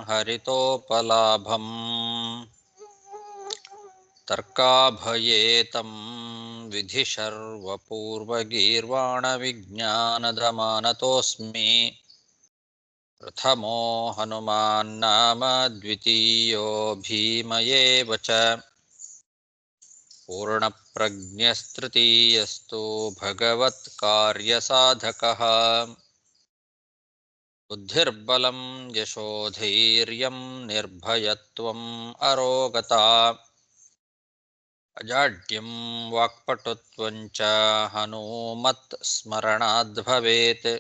ಹರಿತೋಪಲಾಭಂ ತರ್ಕಾಭಯೇತಂ ವಿಧಿಶರ್ವಪೂರ್ವಗೀರ್ವಾಣವಿಜ್ಞಾನದಮಾನತೋಸ್ಮಿ ಪ್ರಥಮೋ ಹನುಮಾನ್ನಾಮ ದ್ವಿತೀಯೋ ಭೀಮಯೇವ ಚ ಪೂರ್ಣಪ್ರಜ್ಞಸ್ತೃತೀಯಸ್ತು ಭಗವತ್ಕಾರ್ಯಸಾಧಕಃ ಬುದ್ಧಿರ್ಬಲಂ ಯಶೋಧೈರ್ಯಂ ನಿರ್ಭಯತ್ವಂ ಅರೋಗತಾ ಅಜಾಡ್ಯಂ ವಾಕ್ಪಟುತ್ವಂ ಚ ಹನುಮತ್ ಸ್ಮರಣಾದ್ ಭವೇತ್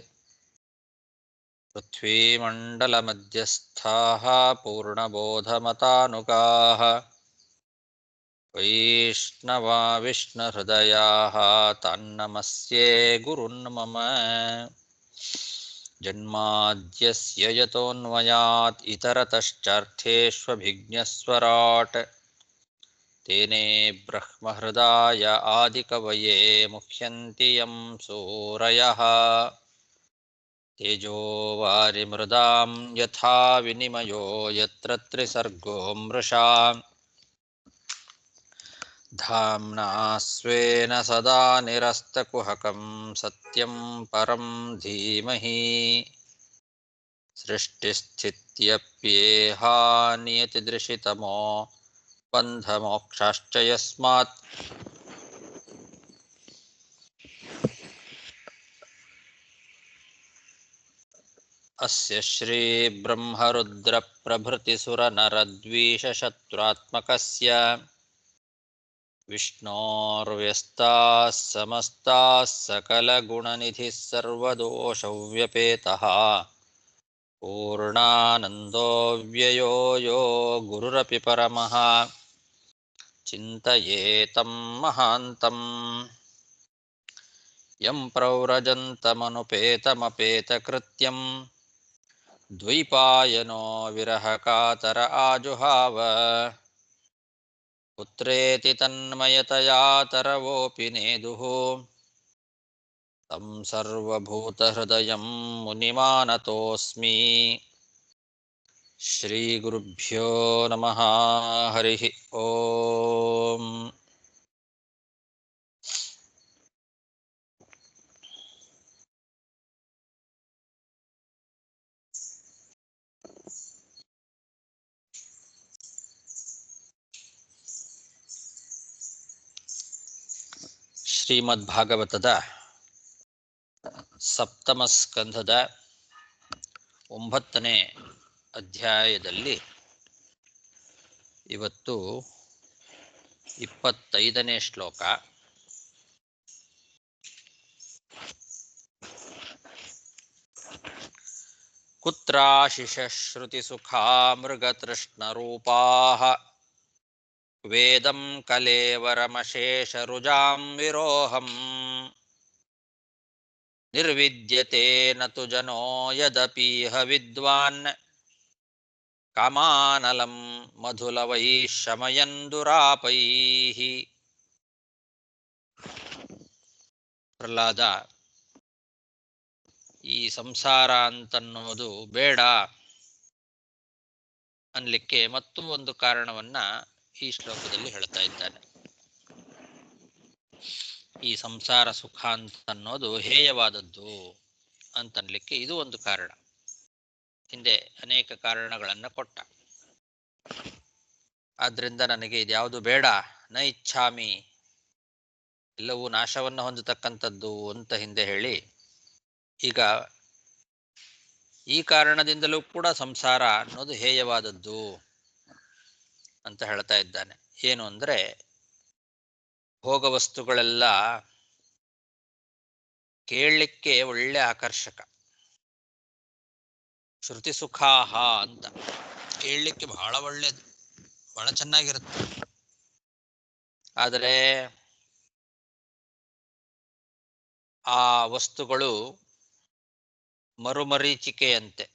ಪೃಥ್ವೀಮಂಡಲಮಧ್ಯಸ್ಥಾಃ ಪೂರ್ಣಬೋಧಮತಾನುಗಾಃ ವೈಷ್ಣವಾ ವಿಷ್ಣುಹೃದಯಾಃ ತಾನ್ನಮಸ್ಯೆ ಗುರುನ್ ಮಮ ಜನ್ಮಾದ್ಯಸ್ಯ ಯತೋನ್ಮಯಾತ್ ಇತರತಶ್ಚಾರ್ಥೇಷ್ವಭಿಜ್ಞಸ್ವರಾಟ್ ತೇನೇ ಬ್ರಹ್ಮಹೃದಾಯ ಆದಿಕವಯೇ ಮುಹ್ಯಂತಿ ಯಂ ಸೂರಯಃ ತೇಜೋ ವಾರಿಮೃದಾಂ ಯಥಾ ವಿನಿಮಯೋ ಯತ್ರ ತ್ರಿಸರ್ಗೋ ಮೃಷಾ ಧಾಮ್ನಾ ಸ್ವೇನ ಸದಾ ನಿರಸ್ತಕುಹಕಂ ಸತ್ಯಂ ಪರಂ ಧೀಮಹಿ ಸೃಷ್ಟಿಸ್ಥಿತ್ಯಪ್ಯೇಹಾ ನಿಯತಿದೃಶಿತಮೋ ಬಂಧಮೋಕ್ಷಾಶ್ಚ ಯಸ್ಮಾತ್ ಅಸ್ಯ ಶ್ರೀ ಬ್ರಹ್ಮರುದ್ರ ಪ್ರಭೃತಿ ಸುರನರದ್ವೀಷಶತ್ರುತ್ಮಕಸ್ಯ ವಿಷ್ಣೋರ್ವ್ಯಸ್ತಾಃ ಸಮಸ್ತಾಃ ಸಕಲಗುಣನಿಧಿಃ ಸರ್ವದೋಷವ್ಯಪೇತಃ ಪೂರ್ಣಾನಂದೋ ವ್ಯಯೋ ಯೋ ಗುರುರಪಿ ಪರಮಃ ಚಿಂತಯೇತಂ ಮಹಾಂತಂ ಯಂ ಪ್ರವ್ರಜन्तಮನುಪೇತಮಪೇತಕೃತ್ಯಂ ದ್ವೈಪಾಯನೋ ವಿರಹಕಾತರ ಆಜುಹಾವ ಪುತ್ರೇತಿ ತನ್ಮಯತಯಾ ತರವೋಪಿ ನೇದುಃ तं ಸರ್ವಭೂತಹೃದಯಂ ಮುನಿಮಾನತೋಸ್ಮಿ ಶ್ರೀಗುರುಭ್ಯೋ ನಮಃ ಹರಿಃ ಓಂ. ಶ್ರೀಮದ್ಭಾಗವತದ ಸಪ್ತಮ ಸ್ಕಂಧದ 9ನೇ ಅಧ್ಯಾಯದಲ್ಲಿ ಇವತ್ತು 25ನೇ ಶ್ಲೋಕ. ಕುತ್ರಾಶಿಷಶ್ರುತಿಸುಖಾ ಮೃಗತೃಷ್ಣರೂಪಾಃ ವೇದಂ ಕಲೇವರಮಶೇಷರುಜಾಂ ವಿರೋಹಂ ನಿರ್ವಿದ್ಯತೆ ನತು ಜನೋ ಯದಪೀಹ ವಿದ್ವಾನ್ ಕಾಮಾನಲಂ ಮಧುಲವೈಃ ಶಮಯನ್ ದುರಾಪೈಃ. ಪ್ರಹ್ಲಾದ ಈ ಸಂಸಾರ ಅಂತನ್ನೋದು ಬೇಡ ಅನ್ಲಿಕ್ಕೆ ಮತ್ತೂ ಒಂದು ಕಾರಣವನ್ನ ಈ ಶ್ಲೋಕದಲ್ಲಿ ಹೇಳ್ತಾ ಇದ್ದಾನೆ. ಈ ಸಂಸಾರ ಸುಖ ಅಂತನ್ನೋದು ಹೇಯವಾದದ್ದು ಅಂತನ್ಲಿಕ್ಕೆ ಇದು ಒಂದು ಕಾರಣ. ಹಿಂದೆ ಅನೇಕ ಕಾರಣಗಳನ್ನು ಕೊಟ್ಟ. ಆದ್ರಿಂದ ನನಗೆ ಇದ್ಯಾವುದು ಬೇಡ, ನ ಇಚ್ಛಾಮಿ, ಎಲ್ಲವೂ ನಾಶವನ್ನು ಹೊಂದತಕ್ಕಂಥದ್ದು ಅಂತ ಹಿಂದೆ ಹೇಳಿ, ಈಗ ಈ ಕಾರಣದಿಂದಲೂ ಕೂಡ ಸಂಸಾರ ಅನ್ನೋದು ಹೇಯವಾದದ್ದು ಅಂತ ಹೇಳ್ತಾ ಇದ್ದಾನೆ. ಏನು ಅಂದ್ರೆ, ಭೋಗ ವಸ್ತುಗಳೆಲ್ಲ ಕೇಳಲಿಕ್ಕೆ ಒಳ್ಳೆ ಆಕರ್ಷಕ, ಶ್ರುತಿ ಸುಖಾಹ ಅಂತ ಕೇಳಲಿಕ್ಕೆ ಬಹಳ ಒಳ್ಳೆಯದು, ಬಹಳ ಚೆನ್ನಾಗಿರುತ್ತೆ. ಆದರೆ ಆ ವಸ್ತುಗಳು ಮರುಮರೀಚಿಕೆಯಂತೆ,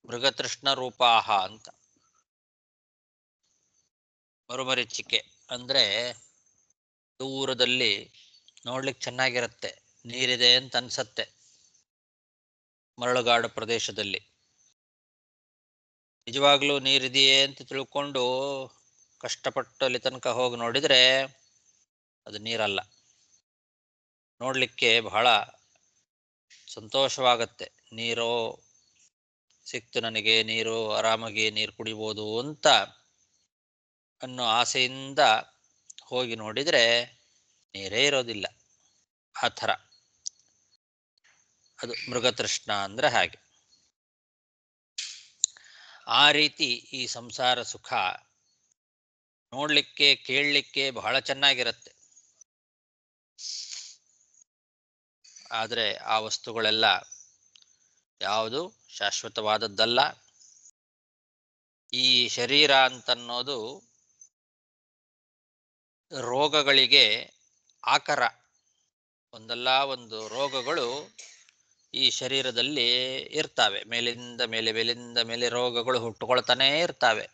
ಮೃಗತೃಷ್ಣ ರೂಪಾಹ ಅಂತ. ಮರುಮರೀಚಿಕೆ ಅಂದ್ರೆ ದೂರದಲ್ಲಿ ನೋಡ್ಲಿಕ್ಕೆ ಚೆನ್ನಾಗಿರುತ್ತೆ, ನೀರಿದೆ ಅಂತ ಅನ್ಸತ್ತೆ ಮರಳುಗಾಡು ಪ್ರದೇಶದಲ್ಲಿ. ನಿಜವಾಗ್ಲೂ ನೀರಿದೆಯೇ ಅಂತ ತಿಳ್ಕೊಂಡು ಕಷ್ಟಪಟ್ಟು ಅಲ್ಲಿ ತನಕ ಹೋಗಿ ನೋಡಿದರೆ ಅದು ನೀರಲ್ಲ. ನೋಡಲಿಕ್ಕೆ ಬಹಳ ಸಂತೋಷವಾಗತ್ತೆ. ನೀರು ಸಿಕ್ತು, ನನಗೆ ನೀರು, ಆರಾಮಾಗಿ ನೀರು ಕುಡಿಬೋದು ಅಂತ ಅನ್ನೋ ಆಸೆಯಿಂದ ಹೋಗಿ ನೋಡಿದರೆ ನೀರೇ ಇರೋದಿಲ್ಲ. ಆ ಥರ ಅದು ಮೃಗತೃಷ್ಣ ಅಂದರೆ ಹಾಗೆ. ಆ ರೀತಿ ಈ ಸಂಸಾರ ಸುಖ ನೋಡಲಿಕ್ಕೆ ಕೇಳಲಿಕ್ಕೆ ಬಹಳ ಚೆನ್ನಾಗಿರುತ್ತೆ. ಆದರೆ ಆ ವಸ್ತುಗಳೆಲ್ಲ ಯಾವುದು ಶಾಶ್ವತವಾದದ್ದಲ್ಲ. ಈ ಶರೀರ ಅಂತನ್ನೋದು ರೋಗಗಳಿಗೆ ಆಕರ. ಒಂದಲ್ಲ ಒಂದು ರೋಗಗಳು ಈ ಶರೀರದಲ್ಲಿ ಇರ್ತವೆ. ಮೇಲಿಂದ ಮೇಲೆ ರೋಗಗಳು ಹುಟ್ಟುಕೊಳ್ತಾನೇ ಇರ್ತವೆ.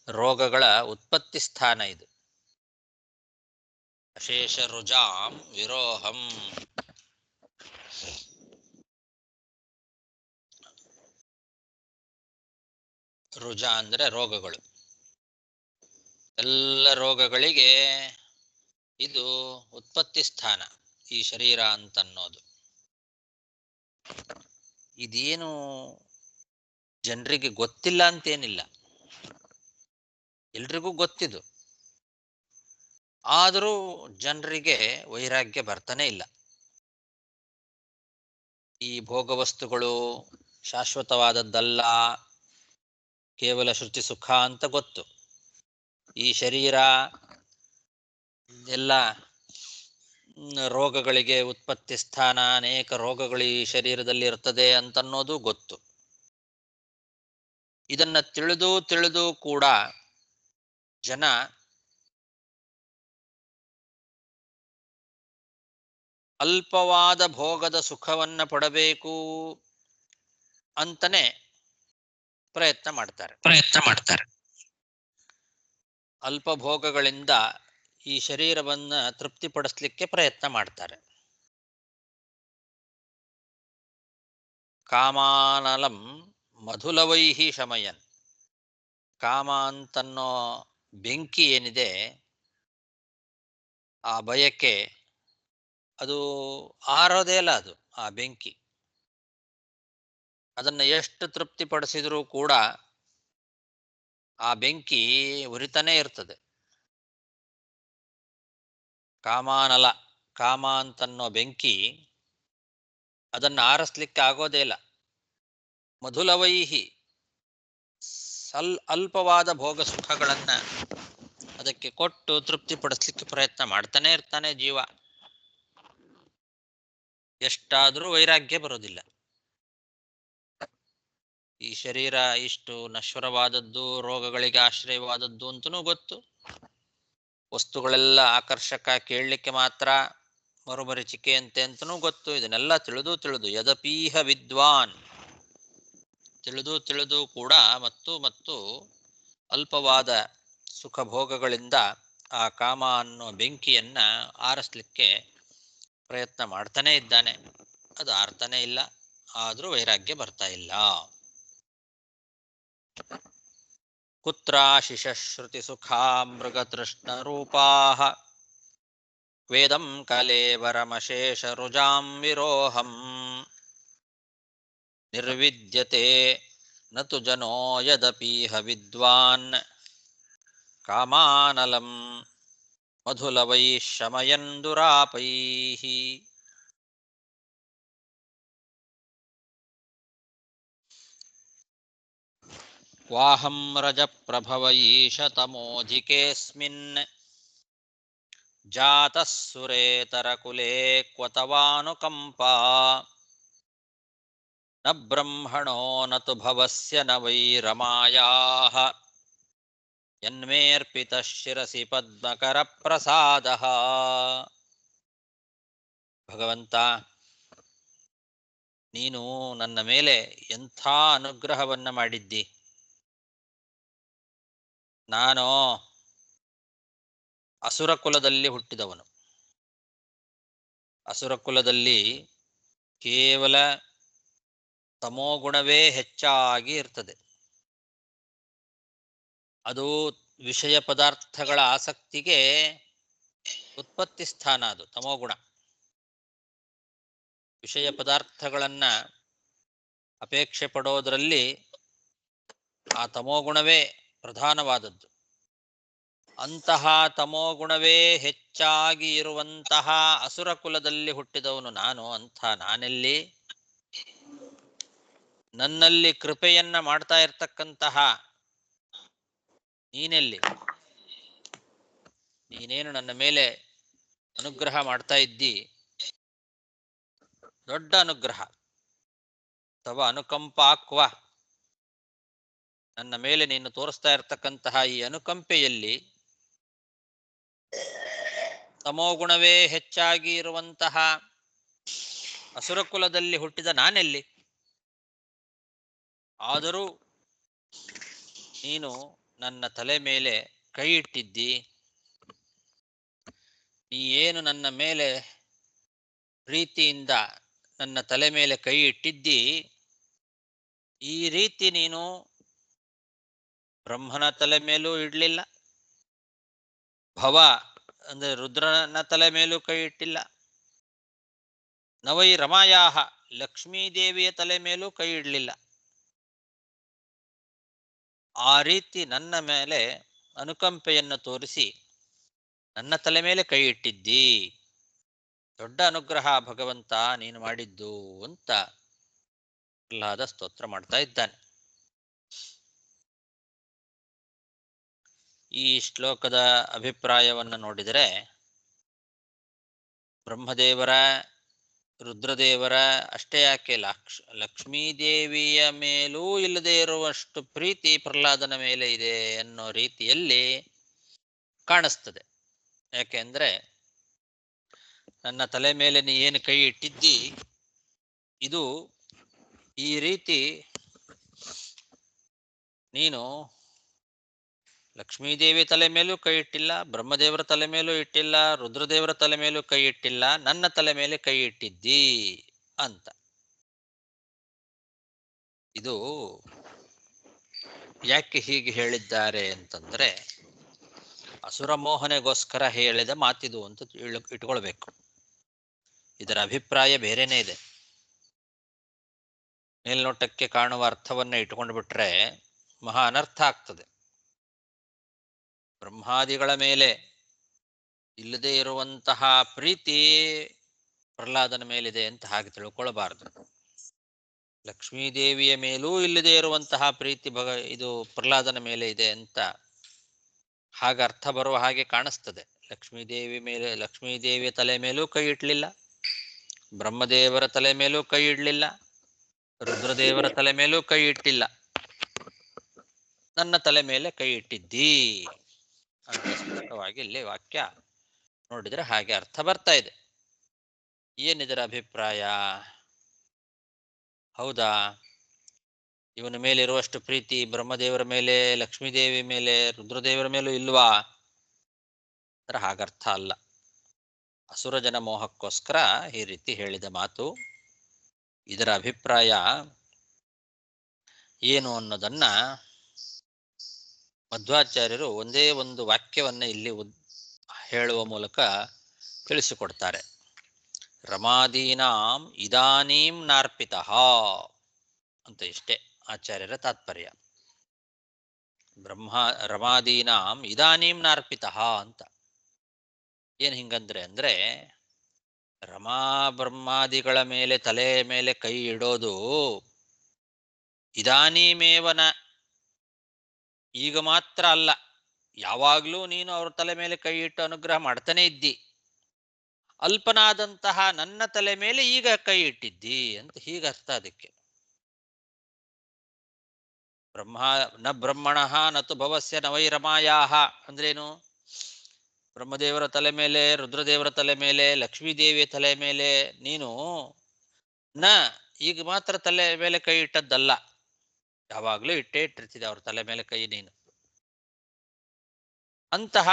ರೋಗಗಳ ಉತ್ಪತ್ತಿ ಸ್ಥಾನ ಇದು. ಅಶೇಷ ರುಜಾಂ ವಿರೋಹಂ. ರುಜ ಅಂದರೆ ರೋಗಗಳು. ಎಲ್ಲ ರೋಗಗಳಿಗೆ ಇದು ಉತ್ಪತ್ತಿ ಸ್ಥಾನ, ಈ ಶರೀರ ಅಂತನ್ನೋದು. ಇದೇನು ಜನರಿಗೆ ಗೊತ್ತಿಲ್ಲ ಅಂತೇನಿಲ್ಲ, ಎಲ್ರಿಗೂ ಗೊತ್ತಿದು. ಆದರೂ ಜನರಿಗೆ ವೈರಾಗ್ಯ ಬರ್ತಾನೆ ಇಲ್ಲ. ಈ ಭೋಗ ವಸ್ತುಗಳು ಶಾಶ್ವತವಾದದ್ದಲ್ಲ, ಕೇವಲ ಶ್ರುತಿ ಸುಖ ಅಂತ ಗೊತ್ತು. ಈ ಶರೀರ ಎಲ್ಲ ರೋಗಗಳಿಗೆ ಉತ್ಪತ್ತಿ ಸ್ಥಾನ, ಅನೇಕ ರೋಗಗಳು ಈ ಶರೀರದಲ್ಲಿ ಇರ್ತದೆ ಅಂತನ್ನೋದು ಗೊತ್ತು. ಇದನ್ನ ತಿಳಿದು ಕೂಡ ಜನ ಅಲ್ಪವಾದ ಭೋಗದ ಸುಖವನ್ನ ಪಡಬೇಕು ಅಂತನೇ ಪ್ರಯತ್ನ ಮಾಡ್ತಾರೆ. ಅಲ್ಪ ಭೋಗಗಳಿಂದ ಈ ಶರೀರವನ್ನ ತೃಪ್ತಿಪಡಿಸ್ಲಿಕ್ಕೆ ಪ್ರಯತ್ನ ಮಾಡ್ತಾರೆ. ಕಾಮಾನಲಂ ಮಧುಲವೈಹಿ ಶಮಯನ್. ಕಾಮ ಅಂತನ್ನೋ ಬೆಂಕಿ ಏನಿದೆ, ಆ ಬಯಕೆ, ಅದು ಆರೋದೇ ಇಲ್ಲ. ಅದು ಆ ಬೆಂಕಿ, ಅದನ್ನ ಎಷ್ಟು ತೃಪ್ತಿಪಡಿಸಿದರೂ ಕೂಡ ಆ ಬೆಂಕಿ ಉರಿತಾನೇ ಇರ್ತದೆ. ಕಾಮಾನಲ, ಕಾಮ ಅಂತನ್ನೋ ಬೆಂಕಿ, ಅದನ್ನು ಆರಿಸ್ಲಿಕ್ಕೆ ಆಗೋದೇ ಇಲ್ಲ. ಮಧುಲವೈಹಿ, ಅಲ್ಪವಾದ ಭೋಗ ಸುಖಗಳನ್ನ ಅದಕ್ಕೆ ಕೊಟ್ಟು ತೃಪ್ತಿಪಡಿಸ್ಲಿಕ್ಕೆ ಪ್ರಯತ್ನ ಮಾಡ್ತಾನೆ ಇರ್ತಾನೆ ಜೀವ. ಎಷ್ಟಾದರೂ ವೈರಾಗ್ಯ ಬರೋದಿಲ್ಲ. ಈ ಶರೀರ ಇಷ್ಟು ನಶ್ವರವಾದದ್ದು, ರೋಗಗಳಿಗೆ ಆಶ್ರಯವಾದದ್ದು ಅಂತನೂ ಗೊತ್ತು. ವಸ್ತುಗಳೆಲ್ಲ ಆಕರ್ಷಕ, ಕೇಳಲಿಕ್ಕೆ ಮಾತ್ರ ಮರುಮರಿಚಿಕೆಯಂತೆ ಅಂತನೂ ಗೊತ್ತು. ಇದನ್ನೆಲ್ಲ ತಿಳಿದು ಯದಪೀಹ ವಿದ್ವಾನ್, ತಿಳಿದು ಕೂಡ ಮತ್ತು ಅಲ್ಪವಾದ ಸುಖ ಭೋಗಗಳಿಂದ ಆ ಕಾಮ ಅನ್ನೋ ಬೆಂಕಿಯನ್ನ ಆರಿಸ್ಲಿಕ್ಕೆ ಪ್ರಯತ್ನ ಮಾಡ್ತಾನೆ ಇದ್ದಾನೆ. ಅದು ಆರ್ತಾನೆ ಇಲ್ಲ, ಆದ್ರೂ ವೈರಾಗ್ಯ ಬರ್ತಾ ಇಲ್ಲ. ಕುತ್ರಾಶಿಷ ಶ್ರುತಿ ಸುಖಾ ಮೃಗತೃಷ್ಣ ರೂಪಾಃ ವೇದಂ ಕಲೇವರಮಶೇಷ ರುಜಾಂ ವಿರೋಹಂ ನಿರ್ವಿದ್ಯತೆ ನತು ಜನೋ ಯದಪೀಹ ವಿದ್ವಾನ್ ಕಾಮಾನಲಂ ಮಧುಲವೈಃ ಶಮಯನ್ ದುರಾಪೈಃ. ವಾಹಂ ರಜಪ್ರಭವ ಈಶ ತಮೋಧಿಕೇಸ್ಮಿನ್ ಜಾತಃ ಸುರೇತರಕುಲೇ ಕ್ವತವಾನುಕಂಪಾ ನ ಬ್ರಹ್ಮಣೋ ನತು ಭವಸ್ಯ ನ ವೈ ರಮಾಯಾಃ ಯನ್ಮೇರ್ಪಿತಃ ಶಿರಸಿ ಪದ್ಮಕರ ಪ್ರಸಾದಃ. ಭಗವಂತ, ನೀನು ನನ್ನ ಮೇಲೆ ಎಂಥ ಅನುಗ್ರಹವನ್ನ ಮಾಡಿದ್ದಿ. ನಾನು ಅಸುರ ಕುಲದಲ್ಲಿ ಹುಟ್ಟಿದವನು. ಅಸುರ ಕುಲದಲ್ಲಿ ಕೇವಲ ತಮೋಗುಣವೇ ಹೆಚ್ಚಾಗಿ ಇರ್ತದೆ. ಅದು ವಿಷಯ ಪದಾರ್ಥಗಳ ಆಸಕ್ತಿಗೆ ಉತ್ಪತ್ತಿ ಸ್ಥಾನ, ಅದು ತಮೋಗುಣ. ವಿಷಯ ಪದಾರ್ಥಗಳನ್ನ ಅಪೇಕ್ಷೆ ಪಡೋದರಲ್ಲಿ ಆ ತಮೋಗುಣವೇ ಪ್ರಧಾನವಾದದ್ದು. ಅಂತಹ ತಮೋಗುಣವೇ ಹೆಚ್ಚಾಗಿ ಇರುವಂತಹ ಅಸುರ ಕುಲದಲ್ಲಿ ಹುಟ್ಟಿದವನು ನಾನು. ಅಂಥ ನಾನೆಲ್ಲಿ, ನನ್ನಲ್ಲಿ ಕೃಪೆಯನ್ನ ಮಾಡ್ತಾ ಇರ್ತಕ್ಕಂತಹ ನೀನೆಲ್ಲಿ? ನೀನೇನು ನನ್ನ ಮೇಲೆ ಅನುಗ್ರಹ ಮಾಡ್ತಾ ಇದ್ದಿ, ದೊಡ್ಡ ಅನುಗ್ರಹ. ತವ ಅನುಕಂಪಾಕ್ವ, ನನ್ನ ಮೇಲೆ ನೀನು ತೋರಿಸ್ತಾ ಇರ್ತಕ್ಕಂತಹ ಈ ಅನುಕಂಪೆಯಲ್ಲಿ ತಮೋಗುಣವೇ ಹೆಚ್ಚಾಗಿ ಇರುವಂತಹ ಅಸುರಕುಲದಲ್ಲಿ ಹುಟ್ಟಿದ ನಾನೆಲ್ಲಿ? ಆದರೂ ನೀನು ನನ್ನ ತಲೆ ಮೇಲೆ ಕೈ ಇಟ್ಟಿದ್ದಿ. ನೀ ಏನು ನನ್ನ ಮೇಲೆ ಪ್ರೀತಿಯಿಂದ ನನ್ನ ತಲೆ ಮೇಲೆ ಕೈ ಇಟ್ಟಿದ್ದಿ, ಈ ರೀತಿ ನೀನು ಬ್ರಹ್ಮನ ತಲೆ ಮೇಲೂ ಇಡ್ಲಿಲ್ಲ, ಭವ ಅಂದ್ರೆ ರುದ್ರನ ತಲೆ ಮೇಲೂ ಕೈ ಇಟ್ಟಿಲ್ಲ, ನವೈ ರಮಾಯಾಹ ಲಕ್ಷ್ಮೀದೇವಿಯ ತಲೆ ಮೇಲೂ ಕೈ ಇಡಲಿಲ್ಲ. ಆ ರೀತಿ ನನ್ನ ಮೇಲೆ ಅನುಕಂಪೆಯನ್ನು ತೋರಿಸಿ ನನ್ನ ತಲೆ ಮೇಲೆ ಕೈ ಇಟ್ಟಿದ್ದಿ. ದೊಡ್ಡ ಅನುಗ್ರಹ ಭಗವಂತ ನೀನು ಮಾಡಿದ್ದು ಅಂತ ಪ್ರಹ್ಲಾದ ಸ್ತೋತ್ರ ಮಾಡ್ತಾ ಇದ್ದಾನೆ. ಈ ಶ್ಲೋಕದ ಅಭಿಪ್ರಾಯವನ್ನು ನೋಡಿದರೆ ಬ್ರಹ್ಮದೇವರ, ರುದ್ರದೇವರ ಅಷ್ಟೇ ಯಾಕೆ ಲಕ್ಷ್ಮೀದೇವಿಯ ಮೇಲೂ ಇಲ್ಲದೆ ಇರುವಷ್ಟು ಪ್ರೀತಿ ಪ್ರಹ್ಲಾದನ ಮೇಲೆ ಇದೆ ಅನ್ನೋ ರೀತಿಯಲ್ಲಿ ಕಾಣಿಸ್ತದೆ. ಯಾಕೆಂದ್ರೆ ನನ್ನ ತಲೆ ಮೇಲೆ ನೀ ಏನು ಕೈ ಇಟ್ಟಿದ್ದಿ, ಇದು ಈ ರೀತಿ ನೀನು ಲಕ್ಷ್ಮೀದೇವಿ ತಲೆ ಮೇಲೂ ಕೈ ಇಟ್ಟಿಲ್ಲ, ಬ್ರಹ್ಮದೇವರ ತಲೆ ಮೇಲೂ ಇಟ್ಟಿಲ್ಲ, ರುದ್ರದೇವರ ತಲೆ ಮೇಲೂ ಕೈ ಇಟ್ಟಿಲ್ಲ, ನನ್ನ ತಲೆ ಮೇಲೆ ಕೈ ಇಟ್ಟಿದ್ದಿ ಅಂತ. ಇದು ಯಾಕೆ ಹೀಗೆ ಹೇಳಿದ್ದಾರೆ ಅಂತಂದ್ರೆ ಅಸುರ ಮೋಹನೆಗೋಸ್ಕರ ಹೇಳಿದ ಮಾತಿದು ಅಂತ ಇಟ್ಕೊಳ್ಬೇಕು. ಇದರ ಅಭಿಪ್ರಾಯ ಬೇರೆನೇ ಇದೆ. ಮೇಲ್ನೋಟಕ್ಕೆ ಕಾಣುವ ಅರ್ಥವನ್ನ ಇಟ್ಕೊಂಡು ಬಿಟ್ರೆ ಮಹಾ ಅನರ್ಥ ಆಗ್ತದೆ. ಬ್ರಹ್ಮಾದಿಗಳ ಮೇಲೆ ಇಲ್ಲದೆ ಇರುವಂತಹ ಪ್ರೀತಿ ಪ್ರಹ್ಲಾದನ ಮೇಲಿದೆ ಅಂತ ಹಾಗೆ ತಿಳ್ಕೊಳ್ಬಾರದು. ಲಕ್ಷ್ಮೀದೇವಿಯ ಮೇಲೂ ಇಲ್ಲದೆ ಇರುವಂತಹ ಪ್ರೀತಿ ಇದು ಪ್ರಹ್ಲಾದನ ಮೇಲೆ ಇದೆ ಅಂತ ಹಾಗೆ ಅರ್ಥ ಬರುವ ಹಾಗೆ ಕಾಣಿಸ್ತದೆ. ಲಕ್ಷ್ಮೀದೇವಿಯ ತಲೆ ಮೇಲೂ ಕೈ ಇಡ್ಲಿಲ್ಲ, ಬ್ರಹ್ಮದೇವರ ತಲೆ ಮೇಲೂ ಕೈ ಇಡ್ಲಿಲ್ಲ, ರುದ್ರದೇವರ ತಲೆ ಮೇಲೂ ಕೈ ಇಟ್ಟಿಲ್ಲ, ನನ್ನ ತಲೆ ಮೇಲೆ ಕೈ ಇಟ್ಟಿದ್ದೀ ಅಂತ ಸ್ಪಷ್ಟವಾಗಿ ಇಲ್ಲಿ ವಾಕ್ಯ ನೋಡಿದ್ರೆ ಹಾಗೆ ಅರ್ಥ ಬರ್ತಾ ಇದೆ. ಏನಿದರ ಅಭಿಪ್ರಾಯ? ಹೌದಾ, ಇವನ ಮೇಲೆ ಇರುವಷ್ಟು ಪ್ರೀತಿ ಬ್ರಹ್ಮದೇವರ ಮೇಲೆ, ಲಕ್ಷ್ಮೀದೇವಿ ಮೇಲೆ, ರುದ್ರದೇವರ ಮೇಲೂ ಇಲ್ವಾ? ಅಂದ್ರೆ ಹಾಗರ್ಥ ಅಲ್ಲ. ಅಸುರ ಜನ ಮೋಹಕ್ಕೋಸ್ಕರ ಈ ರೀತಿ ಹೇಳಿದ ಮಾತು. ಇದರ ಅಭಿಪ್ರಾಯ ಏನು ಅನ್ನೋದನ್ನ ಮಧ್ವಾಚಾರ್ಯರು ಒಂದೇ ಒಂದು ವಾಕ್ಯವನ್ನ ಇಲ್ಲಿ ಹೇಳುವ ಮೂಲಕ ತಿಳಿಸಿಕೊಡ್ತಾರೆ. ರಮಾದೀನಾಂ ಇದಾನೀಂ ನಾರ್ಪಿತಃ ಅಂತ ಇಷ್ಟೇ ಆಚಾರ್ಯರ ತಾತ್ಪರ್ಯ. ರಮಾದೀನಾಂ ಇದಾನೀಂ ನಾರ್ಪಿತಃ ಅಂತ. ಏನ್ ಹಿಂಗಂದ್ರೆ ಅಂದ್ರೆ ರಮಾ ಬ್ರಹ್ಮಾದಿಗಳ ಮೇಲೆ ತಲೆ ಮೇಲೆ ಕೈ ಇಡೋದು ಇದಾನೀಮೇವನ, ಈಗ ಮಾತ್ರ ಅಲ್ಲ, ಯಾವಾಗ್ಲೂ ನೀನು ಅವ್ರ ತಲೆ ಮೇಲೆ ಕೈ ಇಟ್ಟು ಅನುಗ್ರಹ ಮಾಡ್ತಾನೆ ಇದ್ದಿ. ಅಲ್ಪನಾದಂತಹ ನನ್ನ ತಲೆ ಮೇಲೆ ಈಗ ಕೈ ಇಟ್ಟಿದ್ದಿ ಅಂತ ಹೀಗರ್ಥ. ಅದಕ್ಕೆ ನ ಬ್ರಹ್ಮಣಃ ನತು ಭವಸ್ಯ ನವೈ ರಮಾಯಾಹ ಅಂದ್ರೇನು? ಬ್ರಹ್ಮದೇವರ ತಲೆ ಮೇಲೆ, ರುದ್ರದೇವರ ತಲೆ ಮೇಲೆ, ಲಕ್ಷ್ಮೀದೇವಿಯ ತಲೆ ಮೇಲೆ ನೀನು ಈಗ ಮಾತ್ರ ತಲೆ ಮೇಲೆ ಕೈ ಇಟ್ಟದ್ದಲ್ಲ, ಯಾವಾಗ್ಲೂ ಇಟ್ಟಿರ್ತಿದೆ ಅವ್ರ ತಲೆ ಮೇಲೆ ಕೈ ನೀನು. ಅಂತಹ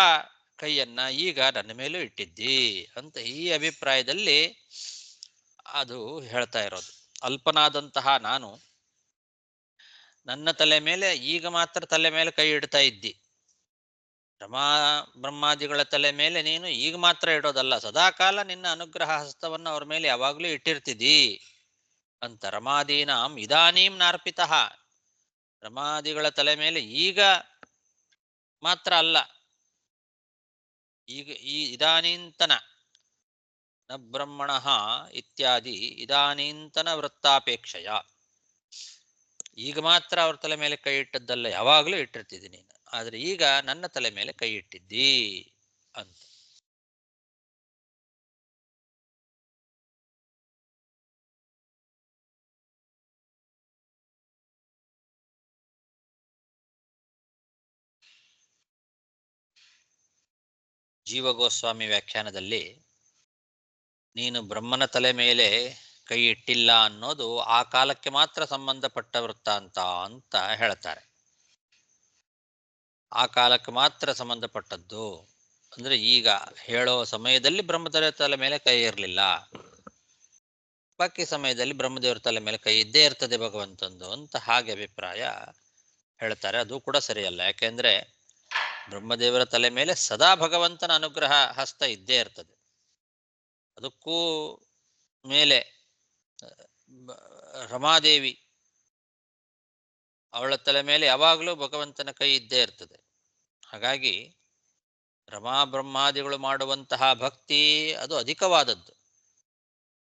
ಕೈಯನ್ನ ಈಗ ನನ್ನ ಮೇಲೂ ಇಟ್ಟಿದ್ದಿ ಅಂತ ಈ ಅಭಿಪ್ರಾಯದಲ್ಲಿ ಅದು ಹೇಳ್ತಾ ಇರೋದು. ಅಲ್ಪನಾದಂತಹ ನಾನು ನನ್ನ ತಲೆ ಮೇಲೆ ಈಗ ಮಾತ್ರ ತಲೆ ಮೇಲೆ ಕೈ ಇಡ್ತಾ ಇದ್ದಿ, ರಮಾ ಬ್ರಹ್ಮಾದಿಗಳ ತಲೆ ಮೇಲೆ ನೀನು ಈಗ ಮಾತ್ರ ಇಡೋದಲ್ಲ, ಸದಾಕಾಲ ನಿನ್ನ ಅನುಗ್ರಹ ಹಸ್ತವನ್ನು ಅವ್ರ ಮೇಲೆ ಯಾವಾಗಲೂ ಇಟ್ಟಿರ್ತಿದ್ದೀ ಅಂತ. ರಮಾದೀನಾಂ ಇದಾನೀಂ ನಾರ್ಪಿತಃ, ರಮಾದಿಗಳ ತಲೆ ಮೇಲೆ ಈಗ ಮಾತ್ರ ಅಲ್ಲ, ಈಗ ಈ ಇದಾನೀಂತನ ನ ಬ್ರಹ್ಮಣಃ ಇತ್ಯಾದಿ ಇದಾನೀಂತನ ವೃತ್ತಾಪೇಕ್ಷೆಯ, ಈಗ ಮಾತ್ರ ಅವ್ರ ತಲೆ ಮೇಲೆ ಕೈ ಇಟ್ಟದ್ದಲ್ಲ, ಯಾವಾಗಲೂ ಇಟ್ಟಿರ್ತಿದ್ದೀನಿ ನೀನು, ಆದ್ರೆ ಈಗ ನನ್ನ ತಲೆ ಮೇಲೆ ಕೈ ಇಟ್ಟಿದ್ದೀ ಅಂತ. ಜೀವಗೋಸ್ವಾಮಿ ವ್ಯಾಖ್ಯಾನದಲ್ಲಿ ನೀನು ಬ್ರಹ್ಮನ ತಲೆ ಮೇಲೆ ಕೈ ಇಟ್ಟಿಲ್ಲ ಅನ್ನೋದು ಆ ಕಾಲಕ್ಕೆ ಮಾತ್ರ ಸಂಬಂಧಪಟ್ಟ ವೃತ್ತಾಂತ ಅಂತ ಹೇಳ್ತಾರೆ. ಆ ಕಾಲಕ್ಕೆ ಮಾತ್ರ ಸಂಬಂಧಪಟ್ಟದ್ದು ಅಂದ್ರೆ ಈಗ ಹೇಳೋ ಸಮಯದಲ್ಲಿ ಬ್ರಹ್ಮದೇವರ ತಲೆ ಮೇಲೆ ಕೈ ಇರಲಿಲ್ಲ, ಬಾಕಿ ಸಮಯದಲ್ಲಿ ಬ್ರಹ್ಮದೇವರ ತಲೆ ಮೇಲೆ ಕೈ ಇದ್ದೇ ಇರ್ತದೆ ಭಗವಂತಂದು ಅಂತ ಹಾಗೆ ಅಭಿಪ್ರಾಯ ಹೇಳ್ತಾರೆ. ಅದು ಕೂಡ ಸರಿಯಲ್ಲ, ಯಾಕೆಂದ್ರೆ ಬ್ರಹ್ಮದೇವರ ತಲೆ ಮೇಲೆ ಸದಾ ಭಗವಂತನ ಅನುಗ್ರಹ ಹಸ್ತ ಇದ್ದೇ ಇರ್ತದೆ. ಅದಕ್ಕೂ ಮೇಲೆ ರಮಾದೇವಿ, ಅವಳ ತಲೆ ಮೇಲೆ ಯಾವಾಗಲೂ ಭಗವಂತನ ಕೈ ಇದ್ದೇ ಇರ್ತದೆ. ಹಾಗಾಗಿ ರಮಾ ಬ್ರಹ್ಮಾದಿಗಳು ಮಾಡುವಂತಹ ಭಕ್ತಿ ಅದು ಅಧಿಕವಾದದ್ದು,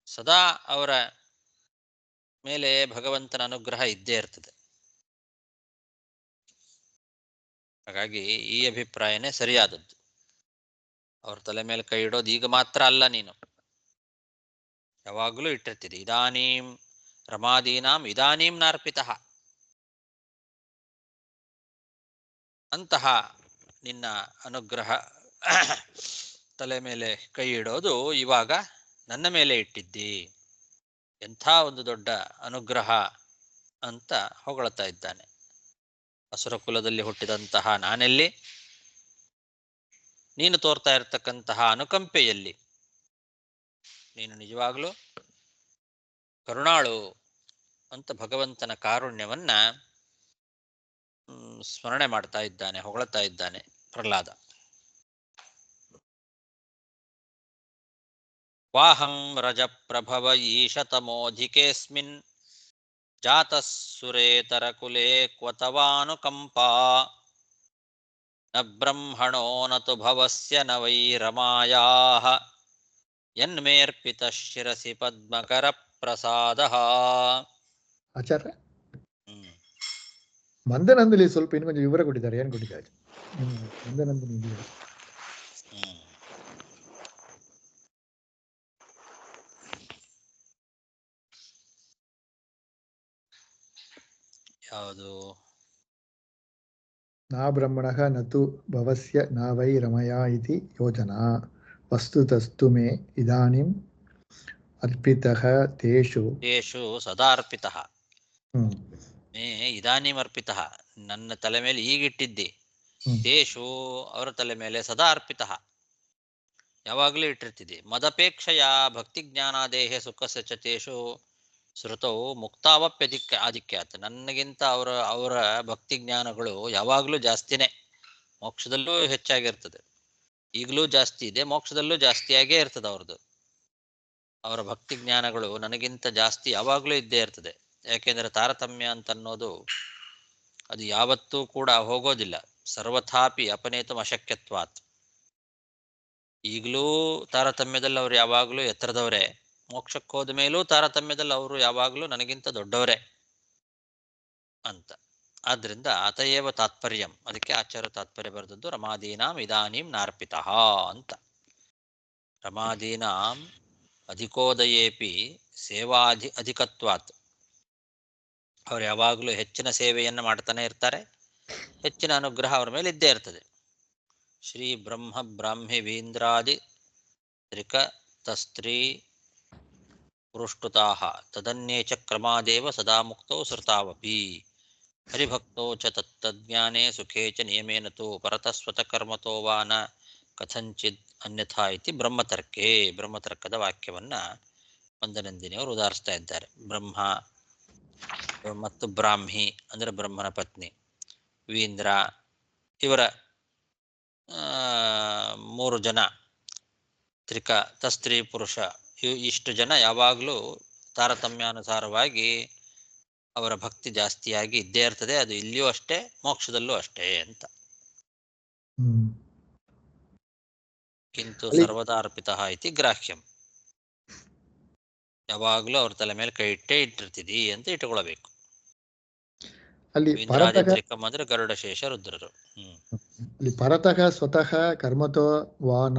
ಸದಾ ಅವರ ಮೇಲೆ ಭಗವಂತನ ಅನುಗ್ರಹ ಇದ್ದೇ ಇರ್ತದೆ. ಹಾಗಾಗಿ ಈ ಅಭಿಪ್ರಾಯನೇ ಸರಿಯಾದದ್ದು. ಅವ್ರ ತಲೆ ಮೇಲೆ ಕೈ ಇಡೋದು ಈಗ ಮಾತ್ರ ಅಲ್ಲ, ನೀನು ಯಾವಾಗಲೂ ಇಟ್ಟಿರ್ತೀರಿ. ಇದಾನೀಂ ರಮಾದೀನಾಂ ಇದಾನೀಂ ನಾರ್ಪಿತಃ, ಅಂತಹ ನಿನ್ನ ಅನುಗ್ರಹ ತಲೆ ಮೇಲೆ ಕೈ ಇಡೋದು ಇವಾಗ ನನ್ನ ಮೇಲೆ ಇಟ್ಟಿದ್ದಿ, ಎಂಥ ಒಂದು ದೊಡ್ಡ ಅನುಗ್ರಹ ಅಂತ ಹೊಗಳ್ತಾ ಇದ್ದಾನೆ. ಅಸುರ ಕುಲದಲ್ಲಿ ಹುಟ್ಟಿದಂತಹ ನಾನೆಲ್ಲಿ, ನೀನು ತೋರ್ತಾ ಇರತಕ್ಕಂತಹ ಅನುಕಂಪೆಯಲ್ಲಿ, ನೀನು ನಿಜವಾಗ್ಲೂ ಕರುಣಾಳು ಅಂತ ಭಗವಂತನ ಕಾರುಣ್ಯವನ್ನ ಸ್ಮರಣೆ ಮಾಡ್ತಾ ಇದ್ದಾನೆ, ಹೊಗಳ್ತಾ ಇದ್ದಾನೆ ಪ್ರಹ್ಲಾದ. ವಾಹಂ ರಜ ಪ್ರಭವ ಈಶತಮೋಧಿಕೇಸ್ಮಿನ್ ಜಾತಃ ಸುರೇತರ ಕುಲೇ ಕ್ವತವಾನುಕಂಪಾ ನ ಬ್ರಹ್ಮಣೋ ನತು ಭವಸ್ಯ ನ ವೈ ರಮಾಯಾಃ ಯನ್ಮೇರ್ಪಿತ ಶಿರಸಿ ಪದ್ಮಕರ ಪ್ರಸಾದಃ. ಆಚಾರ್ಯ ಮಂದನಂದಲ್ಲಿ ಸ್ವಲ್ಪ ಇನ್ನು ಕೊಂಚ ವಿವರ ಕೊಟ್ಟಿದ್ದಾರೆ, ಏನು ಕೊಟ್ಟಿದ್ದಾರೆ ಮಂದನಂದಲ್ಲಿ? ಯಾವುದು? ನಾ ಬ್ರಹ್ಮಣಃ ನತು ಭವಸ್ಯ ನ ವೈ ರಮಯಾ ಇತಿ ಯೋಜನಾ ವಸ್ತುತಸ್ತು ಮೇ ಇದಾನಿಂ ಅರ್ಪಿತಃ ತೇಷು ಸದಾ ಅರ್ಪಿತಃ. ಮೇ ಇದಾನಿಂ ಅರ್ಪಿತಃ, ನನ್ನ ತಲೆ ಮೇಲೆ ಈಗಿಟ್ಟಿದ್ದಿ. ತೇಷು ಅವರ ತಲೆ ಮೇಲೆ ಸದಾ ಅರ್ಪಿತಃ, ಯಾವಾಗಲೂ ಇಟ್ಟಿರ್ತಿದ್ದಿ. ಮದಪೇಕ್ಷೆಯ ಭಕ್ತಿ ಜ್ಞಾನಾದೇಹ ಸುಖಸ ಚ ತೇಷು ಶ್ರುತವು ಆಧಿಕ್ಯಾತ್, ನನಗಿಂತ ಅವರ ಭಕ್ತಿ ಜ್ಞಾನಗಳು ಯಾವಾಗಲೂ ಜಾಸ್ತಿನೇ, ಮೋಕ್ಷದಲ್ಲೂ ಹೆಚ್ಚಾಗಿರ್ತದೆ. ಈಗಲೂ ಜಾಸ್ತಿ ಇದೆ, ಮೋಕ್ಷದಲ್ಲೂ ಜಾಸ್ತಿಯಾಗೇ ಇರ್ತದೆ ಅವ್ರದ್ದು. ಅವರ ಭಕ್ತಿ ಜ್ಞಾನಗಳು ನನಗಿಂತ ಜಾಸ್ತಿ ಯಾವಾಗಲೂ ಇದ್ದೇ ಇರ್ತದೆ. ಯಾಕೆಂದರೆ ತಾರತಮ್ಯ ಅಂತನ್ನೋದು ಅದು ಯಾವತ್ತೂ ಕೂಡ ಹೋಗೋದಿಲ್ಲ. ಸರ್ವಥಾಪಿ ಅಪನೇತು ಅಶಕ್ಯತ್ವಾತ್. ಈಗಲೂ ತಾರತಮ್ಯದಲ್ಲಿ ಅವರು ಯಾವಾಗಲೂ ಎತ್ತರದವರೇ, ಮೋಕ್ಷಕ್ಕೆ ಹೋದ ಮೇಲೂ ತಾರತಮ್ಯದಲ್ಲಿ ಅವರು ಯಾವಾಗಲೂ ನನಗಿಂತ ದೊಡ್ಡವರೇ ಅಂತ. ಆದ್ರಿಂದ ಅತಯೇವ ತಾತ್ಪರ್ಯಂ, ಅದಕ್ಕೆ ಆಚಾರ್ಯ ತಾತ್ಪರ್ಯ ಬರೆದದ್ದು ರಮಾದೀನಾಂ ಇದಾನೀಂ ನಾರ್ಪಿತಃ ಅಂತ. ರಮಾದೀನಾಂ ಅಧಿಕೋದಯೇಪಿ ಅಧಿಕತ್ವಾತ್, ಅವ್ರು ಯಾವಾಗಲೂ ಹೆಚ್ಚಿನ ಸೇವೆಯನ್ನು ಮಾಡ್ತಾನೆ ಇರ್ತಾರೆ, ಹೆಚ್ಚಿನ ಅನುಗ್ರಹ ಅವ್ರ ಮೇಲೆ ಇದ್ದೇ ಇರ್ತದೆ. ಶ್ರೀ ಬ್ರಹ್ಮ ಬ್ರಾಹ್ಮಿ ವೀಂದ್ರಾದಿ ತ್ರಿಕ ತಸ್ತ್ರೀ ಪುರುಷ್ಟುತಾಃ ತದನ್ಯೇ ಚ ಕ್ರಮಾದೇವ ಸದಾ ಮುಕ್ತೌ ಸೃತಾವಪಿ ಹರಿಭಕ್ತೋ ಚ ತತ್ತಜ್ಞಾನೇ ಸುಖೇ ಚ ನಿಯಮೇನ ತು ಪರತಃ ಸ್ವತಃ ಕರ್ಮತೋ ವಾ ನ ಕಥಂಚಿದ್ ಅನ್ಯಥಾ ಇತಿ ಬ್ರಹ್ಮತರ್ಕೇ. ಬ್ರಹ್ಮತರ್ಕದ ವಾಕ್ಯವನ್ನ ಮಂದನಂದಿನಿಯವರು ಉದಾಹರಿಸ್ತಾ ಇದ್ದಾರೆ. ಬ್ರಹ್ಮ ಮತ್ತು ಬ್ರಾಹ್ಮಿ ಅಂದರೆ ಬ್ರಹ್ಮನ ಪತ್ನಿ, ವೀಂದ್ರ ಇವರ 3 ಜನ ಸ್ತ್ರೀ ಪುರುಷ ಇಷ್ಟು ಜನ ಯಾವಾಗಲೂ ತಾರತಮ್ಯಾನುಸಾರವಾಗಿ ಅವರ ಭಕ್ತಿ ಜಾಸ್ತಿಯಾಗಿ ಇದ್ದೇ ಇರ್ತದೆ. ಅದು ಇಲ್ಲಿಯೂ ಅಷ್ಟೇ, ಮೋಕ್ಷದಲ್ಲೂ ಅಷ್ಟೇ ಅಂತ. ಕಿಂತು ಸರ್ವದಾ ಅರ್ಪಿತಃ ಇತಿ ಗ್ರಾಹ್ಯಂ. ಯಾವಾಗಲೂ ಅವ್ರ ತಲೆ ಮೇಲೆ ಕೈ ಇಟ್ಟಿರ್ತಿದಿ ಅಂತ ಇಟ್ಕೊಳ್ಬೇಕು. ಅಲ್ಲಿ ಇಂದ್ರಾದಿತ್ರಿಕಂ ಅಂದ್ರೆ ಗರುಡ ಶೇಷ ರುದ್ರರು. ಅಲ್ಲಿ ಪರತಃ ಸ್ವತಃ ಕರ್ಮತೋ ವಾನ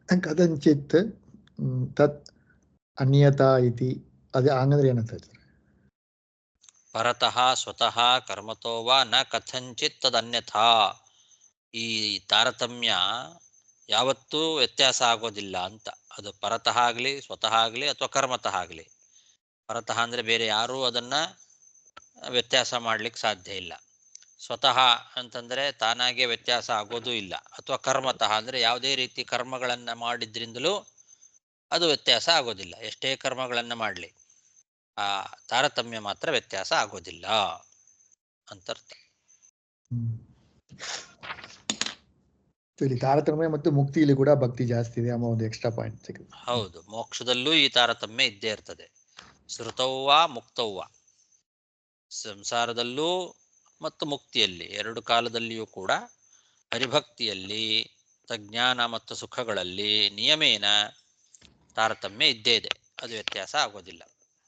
ಕದಂಚಿತ್ ತತ್ ಅನ್ಯತಾ ಇತಿ, ಅದೇ ಹಂಗಂದ್ರೆ ಏನಂತ ಹೇಳ್ತಾರೆ? ಪರತಃ ಸ್ವತಃ ಕರ್ಮತೋ ವಾ ನ ಕಥಂಚಿತ್ ತದನ್ಯಥಾ. ಈ ತಾರತಮ್ಯ ಯಾವತ್ತೂ ವ್ಯತ್ಯಾಸ ಆಗೋದಿಲ್ಲ ಅಂತ. ಅದು ಪರತಃ ಆಗಲಿ ಸ್ವತಃ ಆಗಲಿ ಅಥವಾ ಕರ್ಮತಃ ಆಗಲಿ. ಪರತಃ ಅಂದರೆ ಬೇರೆ ಯಾರೂ ಅದನ್ನು ವ್ಯತ್ಯಾಸ ಮಾಡಲಿಕ್ಕೆ ಸಾಧ್ಯ ಇಲ್ಲ. ಸ್ವತಃ ಅಂತಂದರೆ ತಾನಾಗೆ ವ್ಯತ್ಯಾಸ ಆಗೋದೂ ಇಲ್ಲ. ಅಥವಾ ಕರ್ಮತಃ ಅಂದರೆ ಯಾವುದೇ ರೀತಿ ಕರ್ಮಗಳನ್ನು ಮಾಡಿದ್ರಿಂದಲೂ ಅದು ವ್ಯತ್ಯಾಸ ಆಗೋದಿಲ್ಲ. ಎಷ್ಟೇ ಕರ್ಮಗಳನ್ನು ಮಾಡಲಿ ಆ ತಾರತಮ್ಯ ಮಾತ್ರ ವ್ಯತ್ಯಾಸ ಆಗೋದಿಲ್ಲ ಅಂತರ್ಥ. ಇಲ್ಲಿ ತಾರತಮ್ಯ ಮತ್ತು ಮುಕ್ತಿಯಲ್ಲಿ ಕೂಡ ಭಕ್ತಿ ಜಾಸ್ತಿ ಇದೆ ಅನ್ನೋ ಒಂದು ಎಕ್ಸ್ಟ್ರಾ ಪಾಯಿಂಟ್ ಸಿಗುತ್ತೆ. ಹೌದು, ಮೋಕ್ಷದಲ್ಲೂ ಈ ತಾರತಮ್ಯ ಇದ್ದೇ ಇರ್ತದೆ. ಶ್ರುತವ್ವ ಮುಕ್ತವ್ವ, ಸಂಸಾರದಲ್ಲೂ ಮತ್ತು ಮುಕ್ತಿಯಲ್ಲಿ ಎರಡು ಕಾಲದಲ್ಲಿಯೂ ಕೂಡ ಹರಿಭಕ್ತಿಯಲ್ಲಿ ಜ್ಞಾನ ಮತ್ತು ಸುಖಗಳಲ್ಲಿ ನಿಯಮೇನ ತಾರತಮ್ಯ ಇದ್ದೇ ಇದೆ. ಅದು ವ್ಯತ್ಯಾಸ ಆಗೋದಿಲ್ಲ,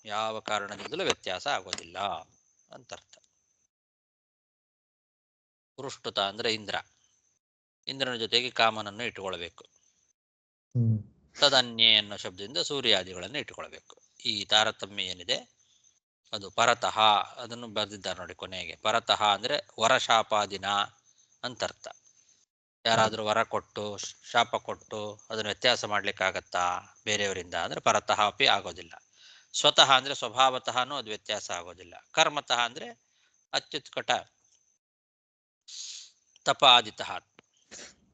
ಯಾವ ಕಾರಣದಿಂದಲೂ ವ್ಯತ್ಯಾಸ ಆಗೋದಿಲ್ಲ ಅಂತರ್ಥ. ಪುರುಷ್ಟುತ ಅಂದರೆ ಇಂದ್ರ, ಇಂದ್ರನ ಜೊತೆಗೆ ಕಾಮನನ್ನು ಇಟ್ಟುಕೊಳ್ಬೇಕು. ತದನ್ಯೇ ಅನ್ನೋ ಶಬ್ದದಿಂದ ಸೂರ್ಯಾದಿಗಳನ್ನು ಇಟ್ಟುಕೊಳ್ಬೇಕು. ಈ ತಾರತಮ್ಯ ಏನಿದೆ ಅದು ಪರತಃ, ಅದನ್ನು ಬರೆದಿದ್ದಾರೆ ನೋಡಿ ಕೊನೆಗೆ. ಪರತಃ ಅಂದರೆ ವರಶಾಪಾದಿನ ಅಂತರ್ಥ. ಯಾರಾದರೂ ವರ ಕೊಟ್ಟು ಶಾಪ ಕೊಟ್ಟು ಅದನ್ನು ವ್ಯತ್ಯಾಸ ಮಾಡ್ಲಿಕ್ಕಾಗತ್ತಾ ಬೇರೆಯವರಿಂದ ಅಂದರೆ ಪರತಃ ಅಪಿ ಆಗೋದಿಲ್ಲ. ಸ್ವತಃ ಅಂದರೆ ಸ್ವಭಾವತಃನೂ ಅದು ವ್ಯತ್ಯಾಸ ಆಗೋದಿಲ್ಲ. ಕರ್ಮತಃ ಅಂದರೆ ಅತ್ಯುತ್ಕಟ ತಪ ಆದಿತಃ,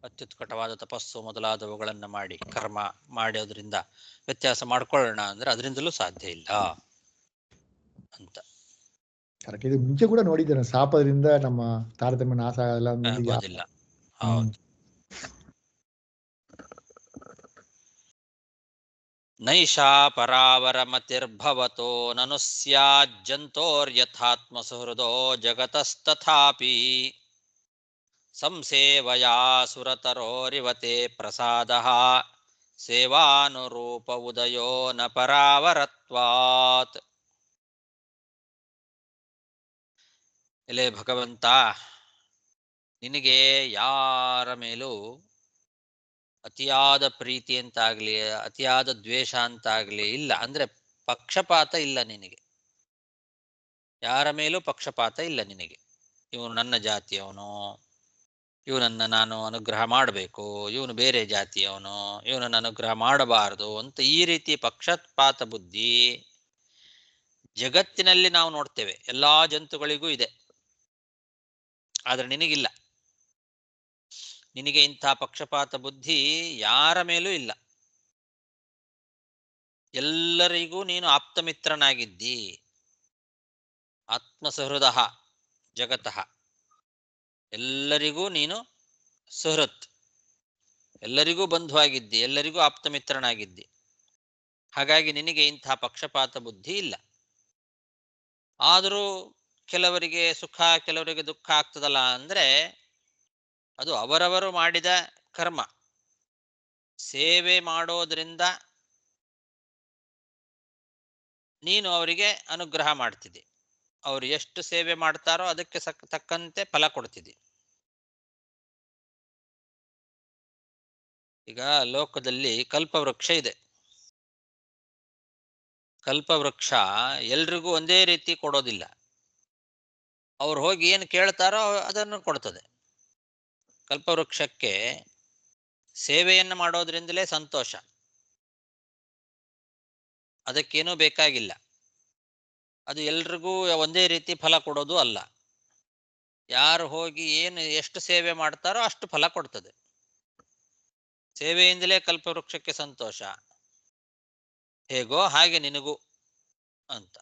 ಅತ್ಯುತ್ಕಟವಾದ ತಪಸ್ಸು ಮೊದಲಾದವುಗಳನ್ನು ಮಾಡಿ ಕರ್ಮ ಮಾಡೋದ್ರಿಂದ ವ್ಯತ್ಯಾಸ ಮಾಡ್ಕೊಳ್ಳೋಣ ಅಂದರೆ ಅದರಿಂದಲೂ ಸಾಧ್ಯ ಇಲ್ಲ ಅಂತ. ಇದು ಮುಂಚೆ ಕೂಡ ನೋಡಿದ್ದೇನೆ, ಶಾಪದಿಂದ ನಮ್ಮ ತಾರತಮ್ಯ ನಾಶ ಆಗೋದಿಲ್ಲ. ಹೌದು. ನೈಷಾ ಪರಾವರಮತಿರ್ಭವತೋ ನನು ಸ್ಯಾಜ್ಜಂತೋರ್ಯಥಾತ್ಮ ಸುಹೃದೋ ಜಗತಸ್ತಥಾಪಿ ಸಂಸೇವಯಾ ಸುರತರೋರಿವತೆ ಪ್ರಸಾದಃ ಸೇವಾನುರೂಪ ಉದಯೋ ನ ಪರಾವರತ್ವಾತ್. ಎಲೆ ಭಗವಂತ, ನಿನಗೆ ಯಾರ ಮೇಲೂ ಅತಿಯಾದ ಪ್ರೀತಿ ಅಂತಾಗ್ಲಿ ಅತಿಯಾದ ದ್ವೇಷ ಅಂತಾಗ್ಲಿ ಇಲ್ಲ. ಅಂದ್ರೆ ಪಕ್ಷಪಾತ ಇಲ್ಲ ನಿನಗೆ, ಯಾರ ಮೇಲೂ ಪಕ್ಷಪಾತ ಇಲ್ಲ ನಿನಗೆ. ಇವನು ನನ್ನ ಜಾತಿಯವನು, ಇವನನ್ನು ನಾನು ಅನುಗ್ರಹ ಮಾಡಬೇಕು, ಇವನು ಬೇರೆ ಜಾತಿಯವನು, ಇವನನ್ನು ಅನುಗ್ರಹ ಮಾಡಬಾರದು ಅಂತ ಈ ರೀತಿ ಪಕ್ಷಪಾತ ಬುದ್ಧಿ ಜಗತ್ತಿನಲ್ಲಿ ನಾವು ನೋಡ್ತೇವೆ, ಎಲ್ಲಾ ಜಂತುಗಳಿಗೂ ಇದೆ. ಆದರೆ ನಿನಗಿಲ್ಲ. ನಿನಗೆ ಇಂಥ ಪಕ್ಷಪಾತ ಬುದ್ಧಿ ಯಾರ ಮೇಲೂ ಇಲ್ಲ. ಎಲ್ಲರಿಗೂ ನೀನು ಆಪ್ತಮಿತ್ರನಾಗಿದ್ದಿ. ಆತ್ಮಸಹೃದ ಜಗತಃ, ಎಲ್ಲರಿಗೂ ನೀನು ಸುಹೃತ್, ಎಲ್ಲರಿಗೂ ಬಂಧುವಾಗಿದ್ದಿ, ಎಲ್ಲರಿಗೂ ಆಪ್ತಮಿತ್ರನಾಗಿದ್ದಿ. ಹಾಗಾಗಿ ನಿನಗೆ ಇಂಥ ಪಕ್ಷಪಾತ ಬುದ್ಧಿ ಇಲ್ಲ. ಆದರೂ ಕೆಲವರಿಗೆ ಸುಖ ಕೆಲವರಿಗೆ ದುಃಖ ಆಗ್ತದಲ್ಲ ಅಂದರೆ ಅದು ಅವರವರು ಮಾಡಿದ ಕರ್ಮ. ಸೇವೆ ಮಾಡೋದ್ರಿಂದ ನೀನು ಅವರಿಗೆ ಅನುಗ್ರಹ ಮಾಡ್ತಿದ್ದಿ. ಅವರು ಎಷ್ಟು ಸೇವೆ ಮಾಡ್ತಾರೋ ಅದಕ್ಕೆ ತಕ್ಕಂತೆ ಫಲ ಕೊಡ್ತಿದ್ದಿ. ಈಗ ಲೋಕದಲ್ಲಿ ಕಲ್ಪವೃಕ್ಷ ಇದೆ. ಕಲ್ಪವೃಕ್ಷ ಎಲ್ರಿಗೂ ಒಂದೇ ರೀತಿ ಕೊಡೋದಿಲ್ಲ. ಅವ್ರು ಹೋಗಿ ಏನು ಕೇಳ್ತಾರೋ ಅದನ್ನು ಕೊಡ್ತದೆ. ಕಲ್ಪವೃಕ್ಷಕ್ಕೆ ಸೇವೆಯನ್ನು ಮಾಡೋದ್ರಿಂದಲೇ ಸಂತೋಷ, ಅದಕ್ಕೇನೂ ಬೇಕಾಗಿಲ್ಲ. ಅದು ಎಲ್ರಿಗೂ ಒಂದೇ ರೀತಿ ಫಲ ಕೊಡೋದು ಅಲ್ಲ. ಯಾರು ಹೋಗಿ ಎಷ್ಟು ಸೇವೆ ಮಾಡ್ತಾರೋ ಅಷ್ಟು ಫಲ ಕೊಡ್ತದೆ. ಸೇವೆಯಿಂದಲೇ ಕಲ್ಪವೃಕ್ಷಕ್ಕೆ ಸಂತೋಷ, ಹೇಗೋ ಹಾಗೆ ನಿನಗೂ ಅಂತ.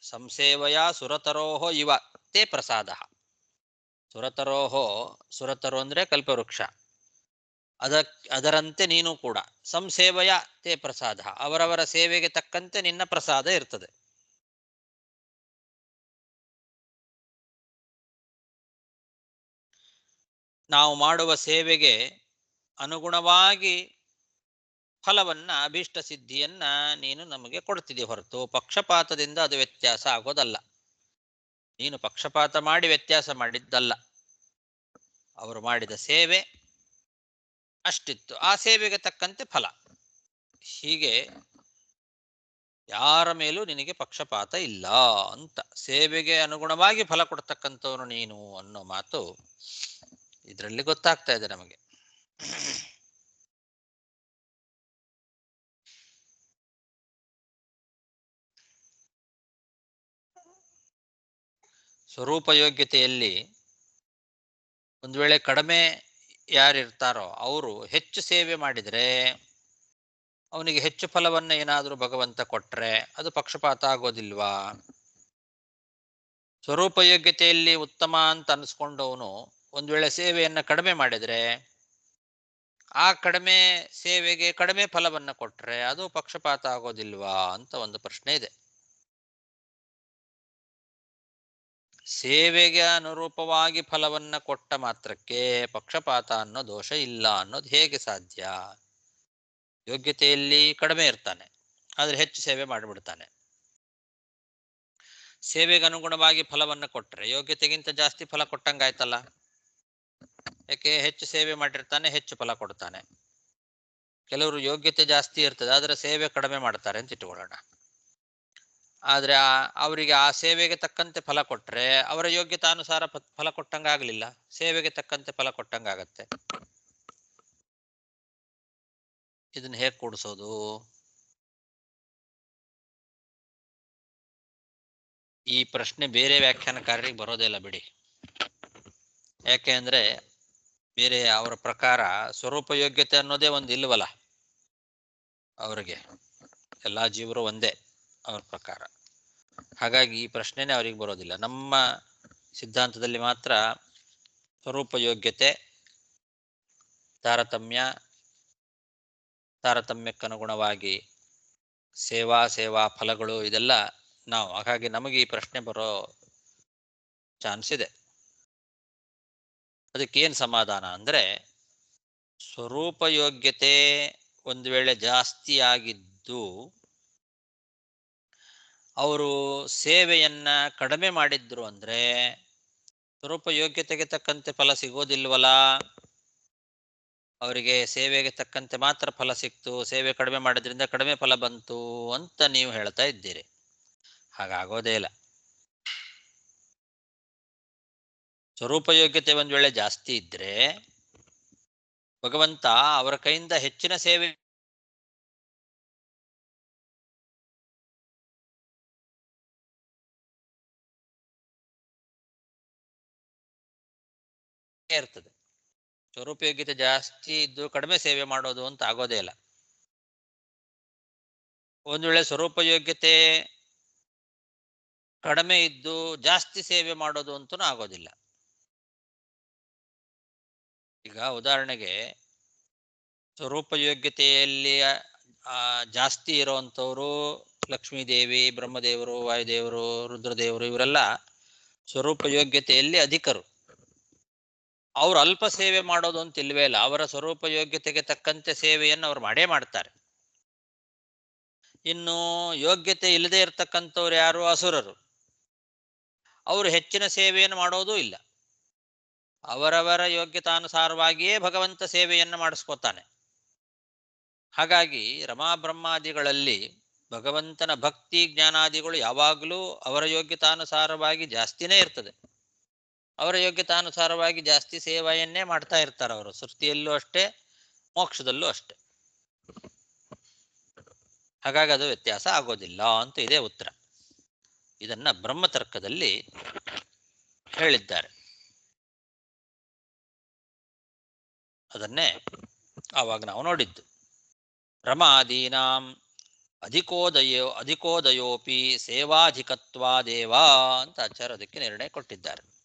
ಸಂಸೇವಯ ಸುರತರೋಹೋ ಇವ ತೇ ಪ್ರಸಾದ. ಸುರತರೋಹೋ, ಸುರತರು ಅಂದರೆ ಕಲ್ಪವೃಕ್ಷ, ಅದರಂತೆ ನೀನು ಕೂಡ ಸಂಸೇವಯ ತೇ ಪ್ರಸಾದ, ಅವರವರ ಸೇವೆಗೆ ತಕ್ಕಂತೆ ನಿನ್ನ ಪ್ರಸಾದ ಇರ್ತದೆ. ನಾವು ಮಾಡುವ ಸೇವೆಗೆ ಅನುಗುಣವಾಗಿ ಫಲವನ್ನ, ಅಭೀಷ್ಟ ಸಿದ್ಧಿಯನ್ನ ನೀನು ನಮಗೆ ಕೊಡ್ತಿದ್ದಿ ಹೊರತು ಪಕ್ಷಪಾತದಿಂದ ಅದು ವ್ಯತ್ಯಾಸ ಆಗೋದಲ್ಲ. ನೀನು ಪಕ್ಷಪಾತ ಮಾಡಿ ವ್ಯತ್ಯಾಸ ಮಾಡಿದ್ದಲ್ಲ. ಅವರು ಮಾಡಿದ ಸೇವೆ ಅಷ್ಟಿತ್ತು, ಆ ಸೇವೆಗೆ ತಕ್ಕಂತೆ ಫಲ. ಹೀಗೆ ಯಾರ ಮೇಲೂ ನಿನಗೆ ಪಕ್ಷಪಾತ ಇಲ್ಲ ಅಂತ. ಸೇವೆಗೆ ಅನುಗುಣವಾಗಿ ಫಲ ಕೊಡ್ತಕ್ಕಂಥವನು ನೀನು ಅನ್ನೋ ಮಾತು ಇದರಲ್ಲಿ ಗೊತ್ತಾಗ್ತಾ ಇದೆ ನಮಗೆ. ಸ್ವರೂಪ ಯೋಗ್ಯತೆಯಲ್ಲಿ ಒಂದು ವೇಳೆ ಕಡಿಮೆ ಯಾರಿರ್ತಾರೋ ಅವರು ಹೆಚ್ಚು ಸೇವೆ ಮಾಡಿದರೆ ಅವನಿಗೆ ಹೆಚ್ಚು ಫಲವನ್ನು ಏನಾದರೂ ಭಗವಂತ ಕೊಟ್ರೆ ಅದು ಪಕ್ಷಪಾತ ಆಗೋದಿಲ್ವಾ? ಸ್ವರೂಪ ಯೋಗ್ಯತೆಯಲ್ಲಿ ಉತ್ತಮ ಅಂತ ಅನಿಸ್ಕೊಂಡವನು ಒಂದು ವೇಳೆ ಸೇವೆಯನ್ನು ಕಡಿಮೆ ಮಾಡಿದರೆ ಆ ಕಡಿಮೆ ಸೇವೆಗೆ ಕಡಿಮೆ ಫಲವನ್ನು ಕೊಟ್ರೆ ಅದು ಪಕ್ಷಪಾತ ಆಗೋದಿಲ್ವಾ ಅಂತ ಒಂದು ಪ್ರಶ್ನೆ ಇದೆ. ಸೇವೆಗೆ ಅನುರೂಪವಾಗಿ ಫಲವನ್ನ ಕೊಟ್ಟ ಮಾತ್ರಕ್ಕೆ ಪಕ್ಷಪಾತ ಅನ್ನೋ ದೋಷ ಇಲ್ಲ ಅನ್ನೋದು ಹೇಗೆ ಸಾಧ್ಯ? ಯೋಗ್ಯತೆಯಲ್ಲಿ ಕಡಿಮೆ ಇರ್ತಾನೆ, ಆದ್ರೆ ಹೆಚ್ಚು ಸೇವೆ ಮಾಡಿಬಿಡ್ತಾನೆ. ಸೇವೆಗೆ ಅನುಗುಣವಾಗಿ ಫಲವನ್ನ ಕೊಟ್ರೆ ಯೋಗ್ಯತೆಗಿಂತ ಜಾಸ್ತಿ ಫಲ ಕೊಟ್ಟಂಗಾಯ್ತಲ್ಲ. ಯಾಕೆ? ಹೆಚ್ಚು ಸೇವೆ ಮಾಡಿರ್ತಾನೆ, ಹೆಚ್ಚು ಫಲ ಕೊಡ್ತಾನೆ. ಕೆಲವರು ಯೋಗ್ಯತೆ ಜಾಸ್ತಿ ಇರ್ತದೆ ಆದ್ರೆ ಸೇವೆ ಕಡಿಮೆ ಮಾಡ್ತಾರೆ ಅಂತ ಇಟ್ಕೊಳ್ಳೋಣ. ಆದ್ರೆ ಅವರಿಗೆ ಆ ಸೇವೆಗೆ ತಕ್ಕಂತೆ ಫಲ ಕೊಟ್ರೆ ಅವರ ಯೋಗ್ಯತಾನುಸಾರ ಫಲ ಕೊಟ್ಟಂಗಾಗಲಿಲ್ಲ, ಸೇವೆಗೆ ತಕ್ಕಂತೆ ಫಲ ಕೊಟ್ಟಂಗಾಗತ್ತೆ. ಇದನ್ನ ಹೇಗೆ ಕೂಡಿಸೋದು? ಈ ಪ್ರಶ್ನೆ ಬೇರೆ ವ್ಯಾಖ್ಯಾನಕಾರರಿಗೆ ಬರೋದೇ ಇಲ್ಲ ಬಿಡಿ. ಯಾಕೆ ಅಂದ್ರೆ ಬೇರೆ ಅವರ ಪ್ರಕಾರ ಸ್ವರೂಪ ಯೋಗ್ಯತೆ ಅನ್ನೋದೇ ಒಂದು ಇಲ್ವಲ್ಲ ಅವರಿಗೆ. ಎಲ್ಲಾ ಜೀವರು ಒಂದೇ ಅವ್ರ ಪ್ರಕಾರ. ಹಾಗಾಗಿ ಈ ಪ್ರಶ್ನೆನೇ ಅವರಿಗೆ ಬರೋದಿಲ್ಲ. ನಮ್ಮ ಸಿದ್ಧಾಂತದಲ್ಲಿ ಮಾತ್ರ ಸ್ವರೂಪ ಯೋಗ್ಯತೆ, ತಾರತಮ್ಯಕ್ಕನುಗುಣವಾಗಿ ಸೇವಾ ಫಲಗಳು ಇದೆಲ್ಲ ನಾವು. ಹಾಗಾಗಿ ನಮಗೆ ಈ ಪ್ರಶ್ನೆ ಬರೋ ಚಾನ್ಸ್ ಇದೆ. ಅದಕ್ಕೇನು ಸಮಾಧಾನ ಅಂದ್ರೆ, ಸ್ವರೂಪ ಯೋಗ್ಯತೆ ಒಂದು ವೇಳೆ ಜಾಸ್ತಿ ಆಗಿದ್ದು ಅವರು ಸೇವೆಯನ್ನ ಕಡಿಮೆ ಮಾಡಿದ್ರು ಅಂದ್ರೆ ಸ್ವರೂಪ ಯೋಗ್ಯತೆಗೆ ತಕ್ಕಂತೆ ಫಲ ಸಿಗೋದಿಲ್ವಲ್ಲ. ಅವರಿಗೆ ಸೇವೆಗೆ ತಕ್ಕಂತೆ ಮಾತ್ರ ಫಲ ಸಿಕ್ತು, ಸೇವೆ ಕಡಿಮೆ ಮಾಡಿದ್ರಿಂದ ಕಡಿಮೆ ಫಲ ಬಂತು ಅಂತ ನೀವು ಹೇಳ್ತಾ ಇದ್ದೀರಿ. ಹಾಗಾಗೋದೇ ಇಲ್ಲ. ಸ್ವರೂಪ ಯೋಗ್ಯತೆ ಒಂದು ವೇಳೆ ಜಾಸ್ತಿ ಇದ್ರೆ ಭಗವಂತ ಅವರ ಕೈಯಿಂದ ಹೆಚ್ಚಿನ ಸೇವೆ ಇರ್ತದೆ. ಸ್ವರೂಪ ಯೋಗ್ಯತೆ ಜಾಸ್ತಿ ಇದ್ದು ಕಡಿಮೆ ಸೇವೆ ಮಾಡೋದು ಅಂತ ಆಗೋದೇ ಇಲ್ಲ. ಒಂದು ವೇಳೆ ಸ್ವರೂಪ ಯೋಗ್ಯತೆ ಕಡಿಮೆ ಇದ್ದು ಜಾಸ್ತಿ ಸೇವೆ ಮಾಡೋದು ಅಂತೂ ಆಗೋದಿಲ್ಲ. ಈಗ ಉದಾಹರಣೆಗೆ ಸ್ವರೂಪ ಯೋಗ್ಯತೆಯಲ್ಲಿ ಜಾಸ್ತಿ ಇರುವಂಥವ್ರು ಲಕ್ಷ್ಮೀದೇವಿ, ಬ್ರಹ್ಮದೇವರು, ವಾಯುದೇವರು, ರುದ್ರದೇವರು ಇವರೆಲ್ಲ ಸ್ವರೂಪ ಯೋಗ್ಯತೆಯಲ್ಲಿ ಅಧಿಕರು. ಅವ್ರು ಅಲ್ಪ ಸೇವೆ ಮಾಡೋದು ಅಂತ ಇಲ್ವೇ ಇಲ್ಲ. ಅವರ ಸ್ವರೂಪ ಯೋಗ್ಯತೆಗೆ ತಕ್ಕಂತೆ ಸೇವೆಯನ್ನು ಅವ್ರು ಮಾಡೇ ಮಾಡ್ತಾರೆ. ಇನ್ನು ಯೋಗ್ಯತೆ ಇಲ್ಲದೆ ಇರತಕ್ಕಂಥವ್ರು ಯಾರು? ಅಸುರರು. ಅವರು ಹೆಚ್ಚಿನ ಸೇವೆಯನ್ನು ಮಾಡೋದೂ ಇಲ್ಲ. ಅವರವರ ಯೋಗ್ಯತಾನುಸಾರವಾಗಿಯೇ ಭಗವಂತ ಸೇವೆಯನ್ನು ಮಾಡಿಸ್ಕೋತಾನೆ. ಹಾಗಾಗಿ ರಮಾ ಬ್ರಹ್ಮಾದಿಗಳಲ್ಲಿ ಭಗವಂತನ ಭಕ್ತಿ ಜ್ಞಾನಾದಿಗಳು ಯಾವಾಗಲೂ ಅವರ ಯೋಗ್ಯತಾನುಸಾರವಾಗಿ ಜಾಸ್ತಿನೇ ಇರ್ತದೆ. ಅವರ ಯೋಗ್ಯತಾನುಸಾರವಾಗಿ ಜಾಸ್ತಿ ಸೇವೆಯನ್ನೇ ಮಾಡ್ತಾ ಇರ್ತಾರೆ ಅವರು. ಸೃಷ್ಟಿಯಲ್ಲೂ ಅಷ್ಟೇ, ಮೋಕ್ಷದಲ್ಲೂ ಅಷ್ಟೇ. ಹಾಗಾಗಿ ಅದು ವ್ಯತ್ಯಾಸ ಆಗೋದಿಲ್ಲ ಅಂತ ಇದೆ ಉತ್ತರ. ಇದನ್ನ ಬ್ರಹ್ಮತರ್ಕದಲ್ಲಿ ಹೇಳಿದ್ದಾರೆ. ಅದನ್ನೇ ಆವಾಗ ನಾವು ನೋಡಿದ್ದು. ರಮಾದೀನಾಂ ಅಧಿಕೋದಯೋಪಿ ಸೇವಾಧಿಕತ್ವಾದೇವ ಅಂತ ಆಚಾರ್ಯ ಅದಕ್ಕೆ ನಿರ್ಣಯ ಕೊಟ್ಟಿದ್ದಾರೆ.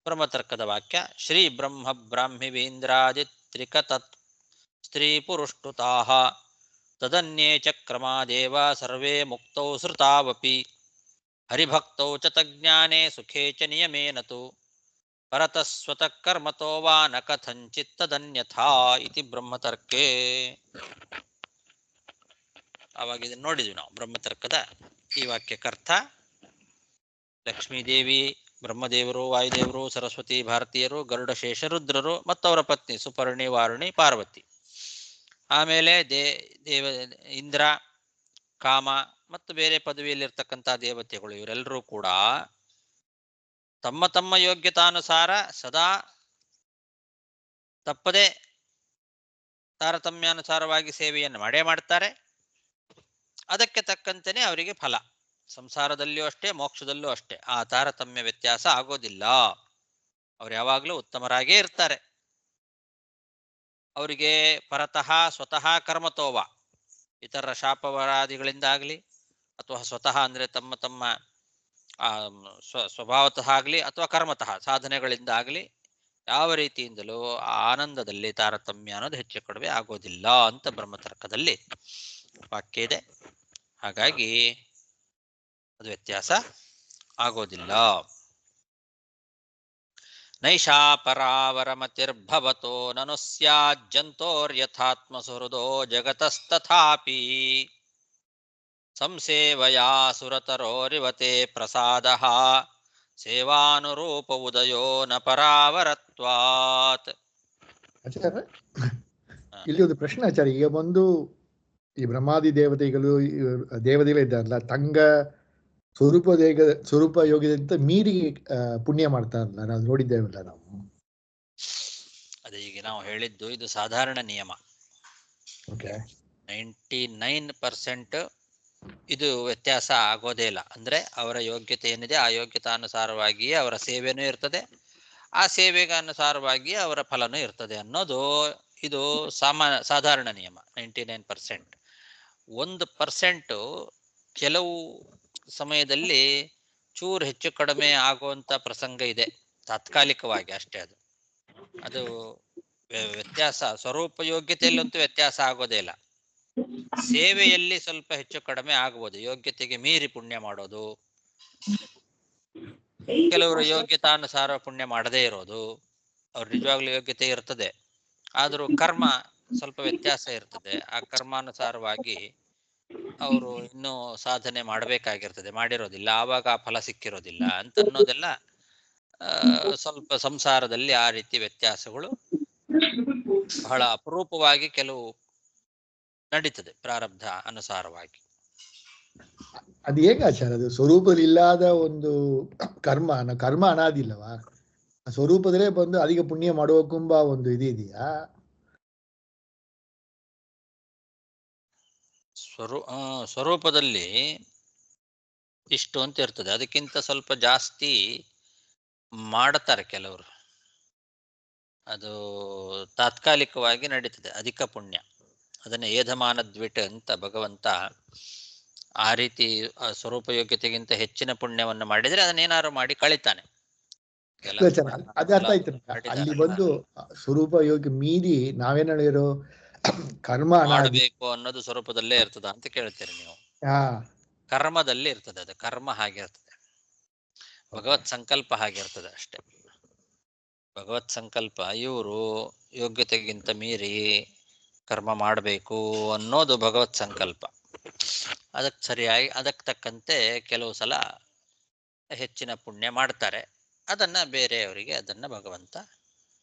ಬ್ರಹ್ಮತರ್ಕದ ವಾಕ್ಯ ಶ್ರೀ ಬ್ರಹ್ಮ ಬ್ರಾಹ್ಮಿವೀಂದ್ರಾದಿತ್ರಿಕ ಸ್ತ್ರೀ ಪುರುಷ್ಟುತಾಃ ತದನ್ಯೇ ಚ ಕ್ರಮಾದೇವ ಸರ್ವೇ ಮುಕ್ತೌ ಸೃತಾವಪಿ ಹರಿಭಕ್ತೌ ಚ ತಜ್ಞಾನೇ ಸುಖೇ ಚ ನಿಯಮೇನ ತು ಪರತಃ ಸ್ವತಃ ಕರ್ಮತೋ ವಾ ನ ಕಥಂಚಿತ್ ತದನ್ಯಥಾ ಇತಿ ಬ್ರಹ್ಮತರ್ಕೇ. ಆವಾಗ ಇದನ್ನು ನೋಡಿದ್ವಿ ನಾವು. ಬ್ರಹ್ಮತರ್ಕದ ಈ ವಾಕ್ಯಕ್ಕರ್ಥ ಲಕ್ಷ್ಮೀದೇವಿ, ಬ್ರಹ್ಮದೇವರು, ವಾಯುದೇವರು, ಸರಸ್ವತಿ, ಭಾರತೀಯರು, ಗರುಡ, ಶೇಷ, ರುದ್ರರು ಮತ್ತು ಅವರ ಪತ್ನಿ ಸುಪರ್ಣಿ, ವಾರುಣಿ, ಪಾರ್ವತಿ. ಆಮೇಲೆ ದೇವ ಇಂದ್ರ, ಕಾಮ ಮತ್ತು ಬೇರೆ ಪದವಿಯಲ್ಲಿರ್ತಕ್ಕಂಥ ದೇವತೆಗಳು ಇವರೆಲ್ಲರೂ ಕೂಡ ತಮ್ಮ ತಮ್ಮ ಯೋಗ್ಯತಾನುಸಾರ ಸದಾ ತಪ್ಪದೆ ತಾರತಮ್ಯಾನುಸಾರವಾಗಿ ಸೇವೆಯನ್ನು ಮಾಡೇ ಮಾಡ್ತಾರೆ. ಅದಕ್ಕೆ ತಕ್ಕಂತೆಯೇ ಅವರಿಗೆ ಫಲ. ಸಂಸಾರದಲ್ಲಿಯೂ ಅಷ್ಟೇ, ಮೋಕ್ಷದಲ್ಲೂ ಅಷ್ಟೇ ಆ ತಾರತಮ್ಯ ವ್ಯತ್ಯಾಸ ಆಗೋದಿಲ್ಲ. ಅವ್ರು ಯಾವಾಗಲೂ ಉತ್ತಮರಾಗೇ ಇರ್ತಾರೆ. ಅವರಿಗೆ ಪರತಃ ಸ್ವತಃ ಕರ್ಮತೋವ, ಇತರ ಶಾಪವರಾದಿಗಳಿಂದಾಗಲಿ ಅಥವಾ ಸ್ವತಃ ಅಂದರೆ ತಮ್ಮ ತಮ್ಮ ಸ್ವಭಾವತಃ ಆಗಲಿ ಅಥವಾ ಕರ್ಮತಃ ಸಾಧನೆಗಳಿಂದಾಗಲಿ ಯಾವ ರೀತಿಯಿಂದಲೂ ಆ ಆನಂದದಲ್ಲಿ ತಾರತಮ್ಯ ಅನ್ನೋದು ಹೆಚ್ಚು ಕಡಿಮೆ ಆಗೋದಿಲ್ಲ ಅಂತ ಬ್ರಹ್ಮತರ್ಕದಲ್ಲಿ ವಾಕ್ಯ ಇದೆ. ಹಾಗಾಗಿ ಅದು ವ್ಯತ್ಯಾಸ ಆಗೋದಿಲ್ಲ. ನೈಷಾ ಪರಾವರಮತಿರ್ಭವತೋ ನನು ಸ್ಯಾಜ್ಜಂತೋರ್ಯಥಾತ್ಮ ಸುಹೃದೋ ಜಗತಸ್ತಥಾಪಿ ಸಂಸೇವಯಾ ಸುರತರೋರಿವತೆ ಪ್ರಸಾದಃ ಸೇವಾನುರೂಪ ಉದಯೋ ನ ಪರಾವರತ್ವಾತ್. ಆಚಾರ್ಯ, ಇಲ್ಲಿ ಒಂದು ಪ್ರಶ್ನೆ ಆಚಾರ್ಯ. ಈಗ ಒಂದು ಈ ಬ್ರಹ್ಮಾದಿ ದೇವತೆಗಳು ದೇವತೆಗಳಿದ್ದಾರಲ್ಲ, ತಂಗ ಸ್ವರೂಪ ಯೋಗ್ಯದಂತ ಮೀರಿ ಪುಣ್ಯ ಮಾಡ್ತಾರಲ್ಲ, ನಾವು ನೋಡಿದ್ದೇವಲ್ಲ ನಾವು. ಅದೇ ಈಗ ನಾವು ಹೇಳಿದ್ದು ಇದು ಸಾಧಾರಣ ನಿಯಮ. 99% ಇದು ವ್ಯತ್ಯಾಸ ಆಗೋದೇ ಇಲ್ಲ. ಅಂದ್ರೆ ಅವರ ಯೋಗ್ಯತೆ ಏನಿದೆ ಆ ಯೋಗ್ಯತಾನುಸಾರವಾಗಿಯೇ ಅವರ ಸೇವೆನೂ ಇರ್ತದೆ, ಆ ಸೇವೆಗೆ ಅನುಸಾರವಾಗಿ ಅವರ ಫಲನೂ ಇರ್ತದೆ ಅನ್ನೋದು ಇದು ಸಾಧಾರಣ ನಿಯಮ. 99%. 1% ಕೆಲವು ಸಮಯದಲ್ಲಿ ಚೂರು ಹೆಚ್ಚು ಕಡಿಮೆ ಆಗುವಂತ ಪ್ರಸಂಗ ಇದೆ, ತಾತ್ಕಾಲಿಕವಾಗಿ ಅಷ್ಟೇ. ಅದು ವ್ಯತ್ಯಾಸ ಸ್ವರೂಪ ಯೋಗ್ಯತೆಯಲ್ಲಂತೂ ವ್ಯತ್ಯಾಸ ಆಗೋದೇ ಇಲ್ಲ. ಸೇವೆಯಲ್ಲಿ ಸ್ವಲ್ಪ ಹೆಚ್ಚು ಕಡಿಮೆ ಆಗಬಹುದು, ಯೋಗ್ಯತೆಗೆ ಮೀರಿ ಪುಣ್ಯ ಮಾಡೋದು, ಕೆಲವರು ಯೋಗ್ಯತಾನುಸಾರ ಪುಣ್ಯ ಮಾಡದೇ ಇರೋದು. ಅವ್ರ ನಿಜವಾಗ್ಲೂ ಯೋಗ್ಯತೆ ಇರ್ತದೆ, ಆದರೂ ಕರ್ಮ ಸ್ವಲ್ಪ ವ್ಯತ್ಯಾಸ ಇರ್ತದೆ. ಆ ಕರ್ಮಾನುಸಾರವಾಗಿ ಅವರು ಇನ್ನೂ ಸಾಧನೆ ಮಾಡಬೇಕಾಗಿರ್ತದೆ, ಮಾಡಿರೋದಿಲ್ಲ, ಆವಾಗ ಆ ಫಲ ಸಿಕ್ಕಿರೋದಿಲ್ಲ ಅಂತ ಅನ್ನೋದೆಲ್ಲ ಸ್ವಲ್ಪ ಸಂಸಾರದಲ್ಲಿ ಆ ರೀತಿ ವ್ಯತ್ಯಾಸಗಳು ಬಹಳ ಅಪರೂಪವಾಗಿ ಕೆಲವು ನಡೀತದೆ ಪ್ರಾರಬ್ಧ ಅನುಸಾರವಾಗಿ. ಅದು ಹೇಗೆ ಆಚಾರ? ಅದು ಸ್ವರೂಪದಲ್ಲಿ ಇಲ್ಲದ ಒಂದು ಕರ್ಮ ಅನಾದಿಲ್ಲವಾ? ಆ ಸ್ವರೂಪದಲ್ಲೇ ಬಂದು ಅದಕ್ಕೆ ಪುಣ್ಯ ಮಾಡುವಕ್ಕೆಂಬ ಒಂದು ಇದೆಯಾ? ಸ್ವರೂಪದಲ್ಲಿ ಇಷ್ಟು ಅಂತ ಇರ್ತದೆ, ಅದಕ್ಕಿಂತ ಸ್ವಲ್ಪ ಜಾಸ್ತಿ ಮಾಡುತ್ತಾರೆ ಕೆಲವರು. ಅದು ತಾತ್ಕಾಲಿಕವಾಗಿ ನಡೀತದೆ ಅಧಿಕ ಪುಣ್ಯ. ಅದನ್ನ ಏಧಮಾನ ದ್ವಿಟ್ ಅಂತ ಭಗವಂತ ಆ ರೀತಿ ಸ್ವರೂಪ ಯೋಗ್ಯತೆಗಿಂತ ಹೆಚ್ಚಿನ ಪುಣ್ಯವನ್ನು ಮಾಡಿದ್ರೆ ಅದನ್ನೇನಾದ್ರು ಮಾಡಿ ಕಳಿತಾನೆ. ಅದೇ ಅರ್ಥ ಆಯ್ತು. ಅಲ್ಲಿ ಬಂದು ಸ್ವರೂಪ ಯೋಗ್ಯ ಮೀರಿ ನಾವೇನು ಹೇಳಿರೋ ಕರ್ಮ ಮಾಡಬೇಕು ಅನ್ನೋದು ಸ್ವರೂಪದಲ್ಲೇ ಇರ್ತದ ಅಂತ ಕೇಳ್ತೀರಿ ನೀವು. ಕರ್ಮದಲ್ಲಿ ಇರ್ತದೆ, ಅದು ಕರ್ಮ ಹಾಗಿರ್ತದೆ, ಭಗವತ್ ಸಂಕಲ್ಪ ಹಾಗಿರ್ತದೆ ಅಷ್ಟೇ. ಭಗವತ್ ಸಂಕಲ್ಪ ಇವರು ಯೋಗ್ಯತೆಗಿಂತ ಮೀರಿ ಕರ್ಮ ಮಾಡಬೇಕು ಅನ್ನೋದು ಭಗವತ್ ಸಂಕಲ್ಪ. ಅದಕ್ಕೆ ಸರಿಯಾಗಿ ಅದಕ್ಕೆ ತಕ್ಕಂತೆ ಕೆಲವು ಸಲ ಹೆಚ್ಚಿನ ಪುಣ್ಯ ಮಾಡ್ತಾರೆ. ಅದನ್ನ ಬೇರೆಯವರಿಗೆ ಅದನ್ನ ಭಗವಂತ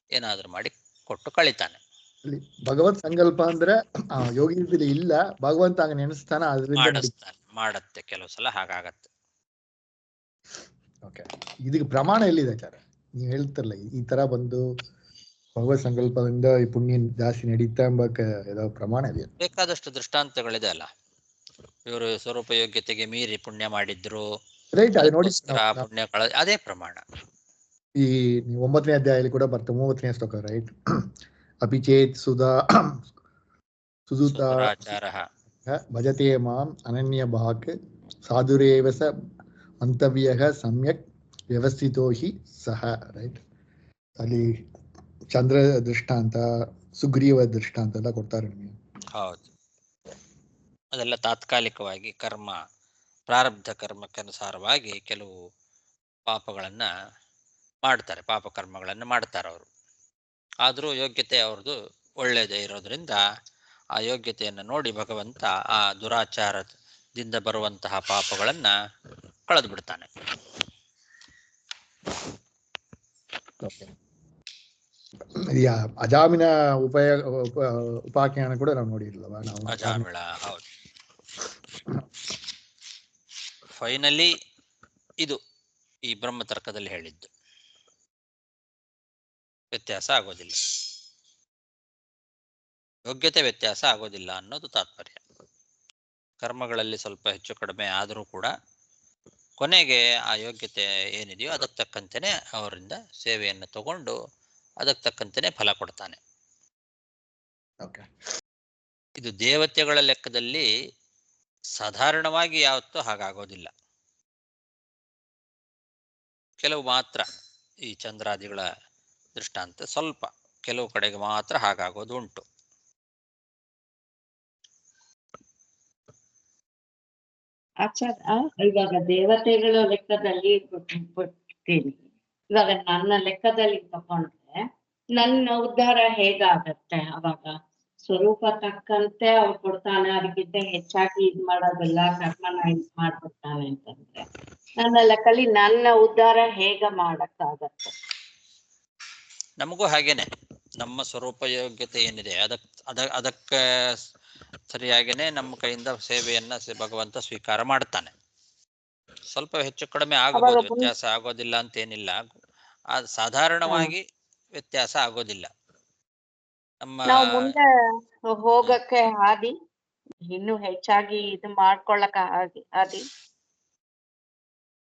ಏನಾದ್ರೂ ಮಾಡಿ ಕೊಟ್ಟು ಕಳಿತಾನೆ. ಭಗವತ್ ಸಂಕಲ್ಪ ಅಂದ್ರೆ ಯೋಗ್ಯತೆ ಇಲ್ಲ, ಭಗವಂತ ಹಂಗ ನೆನೆಸ್ತಾನ, ಮಾಡಿಸ್ತಾನೆ, ಮಾಡತ್ತೆ. ಕೆಲವು ಸಲ ಹಾಗಾಗತ್ತೆ. ಇದಕ್ಕೆ ಪ್ರಮಾಣ ಎಲ್ಲಿದೆ ಆಚಾರ್ಯ? ನೀವು ಹೇಳ್ತಿರಲ್ಲ ಈ ತರ ಬಂದು ಭಗವತ್ ಸಂಕಲ್ಪದಿಂದ ಈ ಪುಣ್ಯ ಜಾಸ್ತಿ ನಡೀತಾ ಎಂಬಕ್ಕೆ ಯಾವ ಪ್ರಮಾಣ ಇದೆ? ಬೇಕಾದಷ್ಟು ದೃಷ್ಟಾಂತಗಳಿದೆ ಅಲ್ಲ. ಇವರು ಸ್ವರೂಪ ಯೋಗ್ಯತೆಗೆ ಮೀರಿ ಪುಣ್ಯ ಮಾಡಿದ್ರು, ಪುಣ್ಯ ಅದೇ ಪ್ರಮಾಣ. ಈ 9ನೇ ಅಧ್ಯಾಯದಲ್ಲಿ ಕೂಡ ಬರ್ತದೆ, 30ನೇ ಶ್ಲೋಕ, ರೈಟ್? ಅಪಿಚೇತ್ ಸುಧುತಾಚಾರಃ ಭಜತೆ ಮಾಂ ಅನನ್ಯ ಭಾಕ್ ಸಾಧುರೇವ ಸ ಮಂತವ್ಯಃ ಸಮ್ಯಕ್ ವ್ಯವಸ್ಥಿತೋ ಹಿ ಸಹ, ರೈಟ್? ಅಲ್ಲಿ ಚಂದ್ರ ದೃಷ್ಟಾಂತ, ಸುಗ್ರೀವ ದೃಷ್ಟಾಂತ ಎಲ್ಲ ಕೊಡ್ತಾರೆ ನಿಮಗೆ. ಹೌದು, ಅದೆಲ್ಲ ತಾತ್ಕಾಲಿಕವಾಗಿ ಕರ್ಮ, ಪ್ರಾರಬ್ಧ ಕರ್ಮಕ್ಕನುಸಾರವಾಗಿ ಕೆಲವು ಪಾಪಗಳನ್ನ ಮಾಡ್ತಾರೆ, ಪಾಪಕರ್ಮಗಳನ್ನು ಮಾಡ್ತಾರೆ ಅವರು. ಆದರೂ ಯೋಗ್ಯತೆ ಅವ್ರದ್ದು ಒಳ್ಳೆಯದೇ ಇರೋದ್ರಿಂದ ಆ ಯೋಗ್ಯತೆಯನ್ನು ನೋಡಿ ಭಗವಂತ ಆ ದುರಾಚಾರದಿಂದ ಬರುವಂತಹ ಪಾಪಗಳನ್ನ ಕಳೆದು ಬಿಡ್ತಾನೆ. ಅಜಾಮಿನ ಉಪಾಖ್ಯಾನ ಕೂಡ ನಾವು ನೋಡಿರ್ಲವ ನಾವು. ಅಜಾಮಿಳ, ಹೌದು. ಫೈನಲಿ ಇದು ಈ ಬ್ರಹ್ಮತರ್ಕದಲ್ಲಿ ಹೇಳಿದ್ದು, ವ್ಯತ್ಯಾಸ ಆಗೋದಿಲ್ಲ, ಯೋಗ್ಯತೆ ವ್ಯತ್ಯಾಸ ಆಗೋದಿಲ್ಲ ಅನ್ನೋದು ತಾತ್ಪರ್ಯ. ಕರ್ಮಗಳಲ್ಲಿ ಸ್ವಲ್ಪ ಹೆಚ್ಚು ಕಡಿಮೆ ಆದರೂ ಕೂಡ ಕೊನೆಗೆ ಆ ಯೋಗ್ಯತೆ ಏನಿದೆಯೋ ಅದಕ್ಕೆ ತಕ್ಕಂತೆಯೇ ಅವರಿಂದ ಸೇವೆಯನ್ನು ತಗೊಂಡು ಅದಕ್ಕೆ ತಕ್ಕಂತೆಯೇ ಫಲ ಕೊಡ್ತಾನೆ. ಇದು ದೇವತೆಗಳ ಲೆಕ್ಕದಲ್ಲಿ ಸಾಧಾರಣವಾಗಿ ಯಾವತ್ತೂ ಹಾಗಾಗೋದಿಲ್ಲ. ಕೆಲವು ಮಾತ್ರ, ಈ ಚಂದ್ರಾದಿಗಳ ದೃಷ್ಟಾಂತ ಸ್ವಲ್ಪ ಕೆಲವು ಕಡೆಗೆ ಮಾತ್ರ ಹಾಗಾಗೋದು ಉಂಟು. ಆಚಾರ, ಇವಾಗ ದೇವತೆಗಳ ಲೆಕ್ಕದಲ್ಲಿ ಬಿಡ್ತೀನಿ. ಇವಾಗ ನನ್ನ ಲೆಕ್ಕದಲ್ಲಿ ತಗೊಂಡ್ರೆ ನನ್ನ ಉದ್ಧಾರ ಹೇಗಾಗತ್ತೆ? ಅವಾಗ ಸ್ವರೂಪ ತಕ್ಕಂತೆ ಅವ್ರು ಕೊಡ್ತಾನೆ, ಅದಕ್ಕಿಂತ ಹೆಚ್ಚಾಗಿ ಇದ್ ಮಾಡೋದಿಲ್ಲ, ಕರ್ಮನ ಇದ್ ಮಾಡ್ಬಿಡ್ತಾನೆ ಅಂತಂದ್ರೆ ನನ್ನ ಲೆಕ್ಕದಲ್ಲಿ ನನ್ನ ಉದ್ಧಾರ ಹೇಗ ಮಾಡಕ್ಕಾಗತ್ತೆ? ನಮಗೂ ಹಾಗೇನೆ, ನಮ್ಮ ಸ್ವರೂಪ ಯೋಗ್ಯತೆ ಏನಿದೆ ಅದಕ್ಕೆ ಸರಿಯಾಗಿಯೇ ನಮ್ಮ ಕೈಯಿಂದ ಸೇವೆಯನ್ನ ಭಗವಂತ ಸ್ವೀಕಾರ ಮಾಡ್ತಾನೆ. ಸ್ವಲ್ಪ ಹೆಚ್ಚು ಕಡಿಮೆ ಆಗಬಹುದು, ವ್ಯತ್ಯಾಸ ಆಗೋದಿಲ್ಲ ಅಂತೇನಿಲ್ಲ. ಸಾಧಾರಣವಾಗಿ ವ್ಯತ್ಯಾಸ ಆಗೋದಿಲ್ಲ. ನಾವು ಮುಂದೆ ಹೋಗಕ್ಕೆ ಹಾದಿ ಇನ್ನು ಹೆಚ್ಚಾಗಿ ಇದು ಮಾಡ್ಕೊಳ್ಳಕ ಹಾದಿ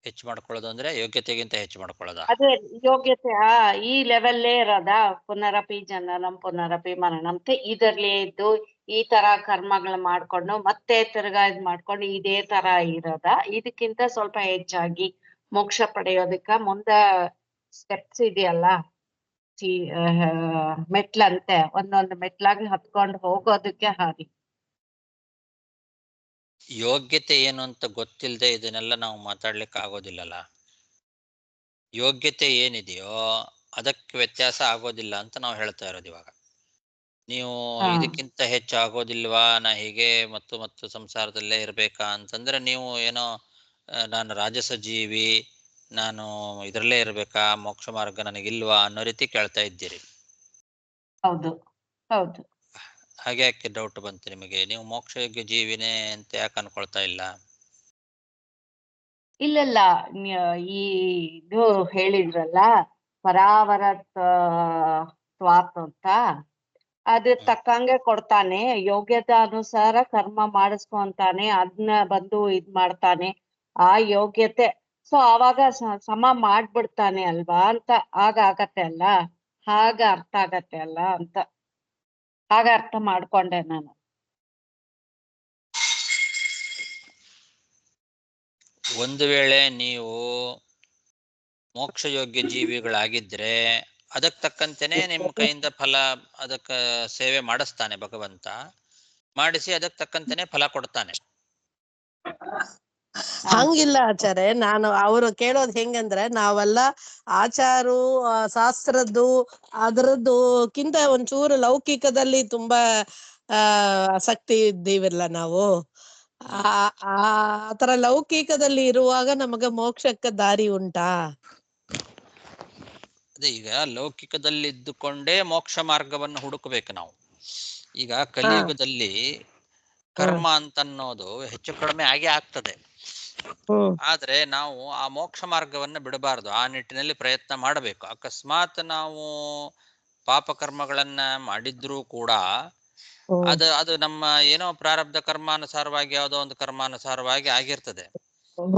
ಹೆಚ್ಚು ಮಾಡ್ಕೊಳ್ಳೋದು ಅಂದ್ರೆ ಯೋಗ್ಯತೆಗಿಂತ ಹೆಚ್ಚು ಮಾಡ್ಕೊಳ್ಳೋದ? ಅದೇ ಯೋಗ್ಯತೆ ಈ ಲೆವೆಲ್ಲೇ ಇರೋದ? ಪುನರಪಿ ಜನನಂ ಪುನರಪಿ ಮರಣಂ ಇದರ್ಲೇ ಇದ್ದು ಈ ತರ ಕರ್ಮಗಳು ಮಾಡ್ಕೊಂಡು ಮತ್ತೆ ತಿರ್ಗಾ ಇದ್ ಮಾಡ್ಕೊಂಡು ಇದೇ ತರ ಇರೋದ? ಇದಕ್ಕಿಂತ ಸ್ವಲ್ಪ ಹೆಚ್ಚಾಗಿ ಮೋಕ್ಷ ಪಡೆಯೋದಕ್ಕ ಮುಂದೆ ಸ್ಟೆಪ್ಸ್ ಇದೆಯಲ್ಲ, ಮೆಟ್ಲಂತೆ ಒಂದೊಂದು ಮೆಟ್ಲಾಗಿ ಹತ್ಕೊಂಡು ಹೋಗೋದಕ್ಕೆ ಹಾದಿ. ಯೋಗ್ಯತೆ ಏನು ಅಂತ ಗೊತ್ತಿಲ್ಲದೆ ಇದನ್ನೆಲ್ಲ ನಾವು ಮಾತಾಡ್ಲಿಕ್ಕೆ ಆಗೋದಿಲ್ಲಲ್ಲ. ಯೋಗ್ಯತೆ ಏನಿದೆಯೋ ಅದಕ್ಕೆ ವ್ಯತ್ಯಾಸ ಆಗೋದಿಲ್ಲ ಅಂತ ನಾವು ಹೇಳ್ತಾ ಇರೋದು. ಇವಾಗ ನೀವು ಇದಕ್ಕಿಂತ ಹೆಚ್ಚು ಆಗೋದಿಲ್ವಾ, ನಾ ಹೀಗೆ ಮತ್ತು ಸಂಸಾರದಲ್ಲೇ ಇರ್ಬೇಕಾ ಅಂತಂದ್ರೆ ನೀವು ಏನೋ ನಾನು ರಾಜಸ ಜೀವಿ, ನಾನು ಇದರಲ್ಲೇ ಇರ್ಬೇಕಾ, ಮೋಕ್ಷ ಮಾರ್ಗ ನನಗಿಲ್ವಾ ಅನ್ನೋ ರೀತಿ ಕೇಳ್ತಾ ಇದ್ದೀರಿ. ಹೌದು ಹೌದು. ಹಾಗೆ ಯಾಕೆ ಡೌಟ್ ಬಂತು ನಿಮಗೆ? ನೀವು ಮೋಕ್ಷಯೋಗ್ಯ ಜೀವಿನೇ ಅಂತ ಯಾಕೆ ಅನ್ಕೊಳ್ತಾ ಇಲ್ಲ? ಇಲ್ಲ, ಈ ಇದು ಹೇಳಿದ್ರಲ್ಲ ಪರಾವರತ್ ಸ್ವಾತ್ ಅಂತ, ಅದ್ರ ತಕ್ಕಂಗೆ ಕೊಡ್ತಾನೆ, ಯೋಗ್ಯತೆ ಅನುಸಾರ ಕರ್ಮ ಮಾಡಿಸ್ಕೊಂತಾನೆ, ಅದನ್ನ ಬಂದು ಇದ್ ಮಾಡ್ತಾನೆ ಆ ಯೋಗ್ಯತೆ. ಸೊ ಅವಾಗ ಸಮ ಮಾಡ್ಬಿಡ್ತಾನೆ ಅಲ್ವಾ ಅಂತ ಆಗತ್ತೆ ಅಲ್ಲ, ಹಾಗ ಅರ್ಥ ಆಗತ್ತೆ ಅಲ್ಲ ಅಂತ ಹಾಗ ಅರ್ಥ ಮಾಡ್ಕೊಂಡೆ ನಾನು. ಒಂದು ವೇಳೆ ನೀವು ಮೋಕ್ಷಯೋಗ್ಯ ಜೀವಿಗಳಾಗಿದ್ರೆ ಅದಕ್ಕೆ ತಕ್ಕಂತೆನೆ ನಿಮ್ಮ ಕೈಯಿಂದ ಫಲ, ಅದಕ್ಕೆ ಸೇವೆ ಮಾಡಿಸ್ತಾನೆ ಭಗವಂತ, ಮಾಡಿಸಿ ಅದಕ್ಕೆ ತಕ್ಕಂತೆನೆ ಫಲ ಕೊಡ್ತಾನೆ. ಹಂಗಿಲ್ಲ ಆಚಾರ್ಯ, ನಾನು ಅವರು ಕೇಳೋದು ಹೆಂಗಂದ್ರೆ ನಾವೆಲ್ಲ ಆಚಾರು ಶಾಸ್ತ್ರದ್ದು ಅದರದ್ದು ಕಿಂತ ಒಂಚೂರು ಲೌಕಿಕದಲ್ಲಿ ತುಂಬಾ ಆಸಕ್ತಿ ಇದ್ದೀವಿಲ್ಲ ನಾವು. ಆತರ ಲೌಕಿಕದಲ್ಲಿ ಇರುವಾಗ ನಮಗ ಮೋಕ್ಷಕ್ಕೆ ದಾರಿ ಉಂಟಾ? ಅದೇ, ಈಗ ಲೌಕಿಕದಲ್ಲಿ ಇದ್ದುಕೊಂಡೇ ಮೋಕ್ಷ ಮಾರ್ಗವನ್ನು ಹುಡುಕಬೇಕು ನಾವು. ಈಗ ಕಲಿಯುಗದಲ್ಲಿ ಕರ್ಮ ಅಂತನ್ನೋದು ಹೆಚ್ಚು ಕಡಿಮೆ ಆಗೇ ಆಗ್ತದೆ. ಆದ್ರೆ ನಾವು ಆ ಮೋಕ್ಷ ಮಾರ್ಗವನ್ನು ಬಿಡಬಾರದು, ಆ ನಿಟ್ಟಿನಲ್ಲಿ ಪ್ರಯತ್ನ ಮಾಡಬೇಕು. ಅಕಸ್ಮಾತ್ ನಾವು ಪಾಪಕರ್ಮಗಳನ್ನ ಮಾಡಿದ್ರೂ ಕೂಡ ಅದು ನಮ್ಮ ಏನೋ ಪ್ರಾರಬ್ಧ ಕರ್ಮಾನುಸಾರವಾಗಿ ಯಾವುದೋ ಒಂದು ಕರ್ಮಾನುಸಾರವಾಗಿ ಆಗಿರ್ತದೆ.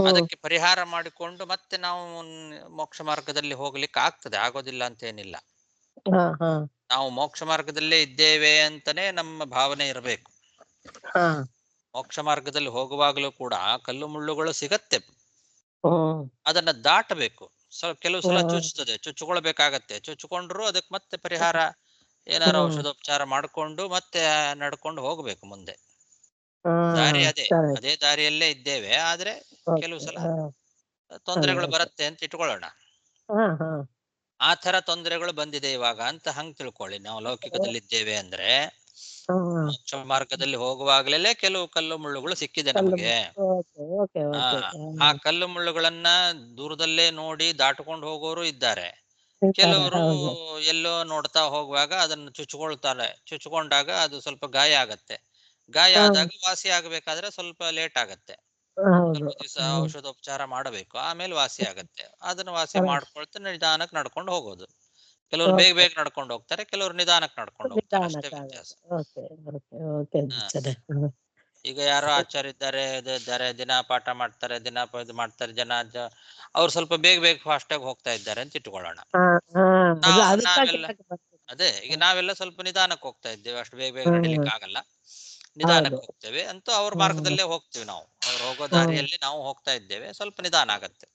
ಅದಕ್ಕೆ ಪರಿಹಾರ ಮಾಡಿಕೊಂಡು ಮತ್ತೆ ನಾವು ಮೋಕ್ಷ ಮಾರ್ಗದಲ್ಲಿ ಹೋಗ್ಲಿಕ್ಕೆ ಆಗ್ತದೆ, ಆಗೋದಿಲ್ಲ ಅಂತ ಏನಿಲ್ಲ. ನಾವು ಮೋಕ್ಷ ಮಾರ್ಗದಲ್ಲೇ ಇದ್ದೇವೆ ಅಂತಾನೆ ನಮ್ಮ ಭಾವನೆ ಇರಬೇಕು. ಮೋಕ್ಷ ಮಾರ್ಗದಲ್ಲಿ ಹೋಗುವಾಗಲೂ ಕೂಡ ಕಲ್ಲು ಮುಳ್ಳುಗಳು ಸಿಗತ್ತೆ, ಅದನ್ನ ದಾಟಬೇಕು. ಕೆಲವು ಸಲ ಚುಚ್ಚುತ್ತದೆ, ಚುಚ್ಚಿಕೊಳ್ಬೇಕಾಗತ್ತೆ. ಚುಚ್ಚಿಕೊಂಡ್ರು ಅದಕ್ಕೆ ಮತ್ತೆ ಪರಿಹಾರ ಏನಾರು ಔಷಧೋಪಚಾರ ಮಾಡಿಕೊಂಡು ಮತ್ತೆ ನಡ್ಕೊಂಡು ಹೋಗ್ಬೇಕು ಮುಂದೆ. ದಾರಿ ಅದೇ ದಾರಿಯಲ್ಲೇ ಇದ್ದೇವೆ, ಆದ್ರೆ ಕೆಲವು ಸಲ ತೊಂದರೆಗಳು ಬರುತ್ತೆ ಅಂತ ಇಟ್ಕೊಳ್ಳೋಣ. ಆ ತರ ತೊಂದರೆಗಳು ಬಂದಿದೆ ಇವಾಗ ಅಂತ ಹಂಗ್ ತಿಳ್ಕೊಳ್ಳಿ. ನಾವು ಲೌಕಿಕದಲ್ಲಿ ಇದ್ದೇವೆ ಅಂದ್ರೆ ಮೋಕ್ಷ ಮಾರ್ಗದಲ್ಲಿ ಹೋಗುವಾಗ್ಲೇ ಕೆಲವು ಕಲ್ಲು ಮುಳ್ಳುಗಳು ಸಿಕ್ಕಿದೆ ನಮಗೆ. ಆ ಕಲ್ಲು ಮುಳ್ಳುಗಳನ್ನ ದೂರದಲ್ಲೇ ನೋಡಿ ದಾಟಕೊಂಡು ಹೋಗೋರು ಇದ್ದಾರೆ. ಕೆಲವರು ಎಲ್ಲೋ ನೋಡ್ತಾ ಹೋಗುವಾಗ ಅದನ್ನು ಚುಚ್ಚಿಕೊಂಡಾಗ ಅದು ಸ್ವಲ್ಪ ಗಾಯ ಆಗತ್ತೆ. ಗಾಯ ಆದಾಗ ವಾಸಿ ಆಗ್ಬೇಕಾದ್ರೆ ಸ್ವಲ್ಪ ಲೇಟ್ ಆಗತ್ತೆ. ಸ್ವಲ್ಪ ದಿವಸ ಔಷಧೋಪಚಾರ ಮಾಡಬೇಕು, ಆಮೇಲೆ ವಾಸಿ ಆಗತ್ತೆ. ಅದನ್ನ ವಾಸಿ ಮಾಡ್ಕೊಳ್ತಾ ನಿಧಾನಕ್ಕೆ ನಡ್ಕೊಂಡು ಹೋಗೋದು. ಕೆಲವರು ಬೇಗ ನಡ್ಕೊಂಡು ಹೋಗ್ತಾರೆ, ಕೆಲವರು ನಿಧಾನಕ್ಕೆ ನಡ್ಕೊಂಡು ಹೋಗ್ತಾರೆ, ಅಷ್ಟೇ ವ್ಯತ್ಯಾಸ. ಈಗ ಯಾರೋ ಆಚಾರ್ಯ ಇದ್ದಾರೆ, ದಿನ ಪಾಠ ಮಾಡ್ತಾರೆ, ದಿನ ಇದು ಮಾಡ್ತಾರೆ, ಅವ್ರು ಸ್ವಲ್ಪ ಬೇಗ ಫಾಸ್ಟ್ ಆಗಿ ಹೋಗ್ತಾ ಇದ್ದಾರೆ ಅಂತ ಇಟ್ಕೊಳ್ಳೋಣ. ಈಗ ನಾವೆಲ್ಲ ಸ್ವಲ್ಪ ನಿಧಾನಕ್ಕೆ ಹೋಗ್ತಾ ಇದ್ದೇವೆ, ಅಷ್ಟು ಬೇಗ ನಡಿಲಿಕ್ಕೆ ಆಗಲ್ಲ, ನಿಧಾನಕ್ಕೆ ಹೋಗ್ತೇವೆ ಅಂತೂ ಅವ್ರ ಮಾರ್ಗದಲ್ಲೇ ಹೋಗ್ತೀವಿ ನಾವು. ಅವ್ರು ಹೋಗೋ ದಾರಿಯಲ್ಲಿ ನಾವು ಹೋಗ್ತಾ ಇದ್ದೇವೆ, ಸ್ವಲ್ಪ ನಿಧಾನ ಆಗತ್ತೆ.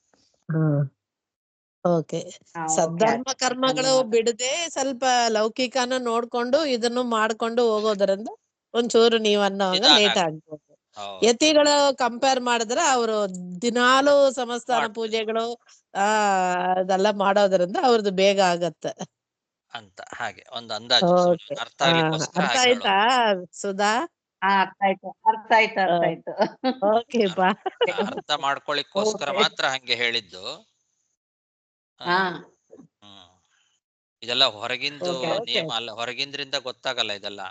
ಸದ್ಧರ್ಮ ಕರ್ಮಗಳು ಬಿಡದೆ ಸ್ವಲ್ಪ ಲೌಕಿಕನ ನೋಡ್ಕೊಂಡು ಇದನ್ನು ಮಾಡ್ಕೊಂಡು ಹೋಗೋದ್ರಿಂದ ಒಂಚೂರು ನೀವ್ ಅನ್ನೋವಾಗ ಲೇಟ್ ಆಗ್ಬೋದು. ಯತಿಗಳು ಕಂಪೇರ್ ಮಾಡಿದ್ರೆ ಅವರು ದಿನಾಲು ಸಮಸ್ಥಾನ ಪೂಜೆಗಳು ಅದೆಲ್ಲ ಮಾಡೋದ್ರಿಂದ ಅವ್ರದ್ದು ಬೇಗ ಆಗತ್ತೆ ಅಂತ. ಹಾಗೆ ಒಂದು ಅಂದಾಜು ಅರ್ಥ ಆಗ್ಲಿಕ್ಕೋಸ್ಕರ. ಅರ್ಥ ಆಯ್ತಾ ಸುಧಾ? ಅರ್ಥ ಆಯ್ತು. ಅರ್ಥ ಮಾಡ್ಕೊಳ್ಳಿಕ್ಕೋಸ್ಕರ ಮಾತ್ರ ಹಂಗೆ ಹೇಳಿದ್ದು. ಇದೆಲ್ಲ ಹೊರಗಿಂದು ನಿಯಮ ಅಲ್ಲ, ಹೊರಗಿಂದ್ರಿಂದ ಗೊತ್ತಾಗಲ್ಲ ಇದೆಲ್ಲ.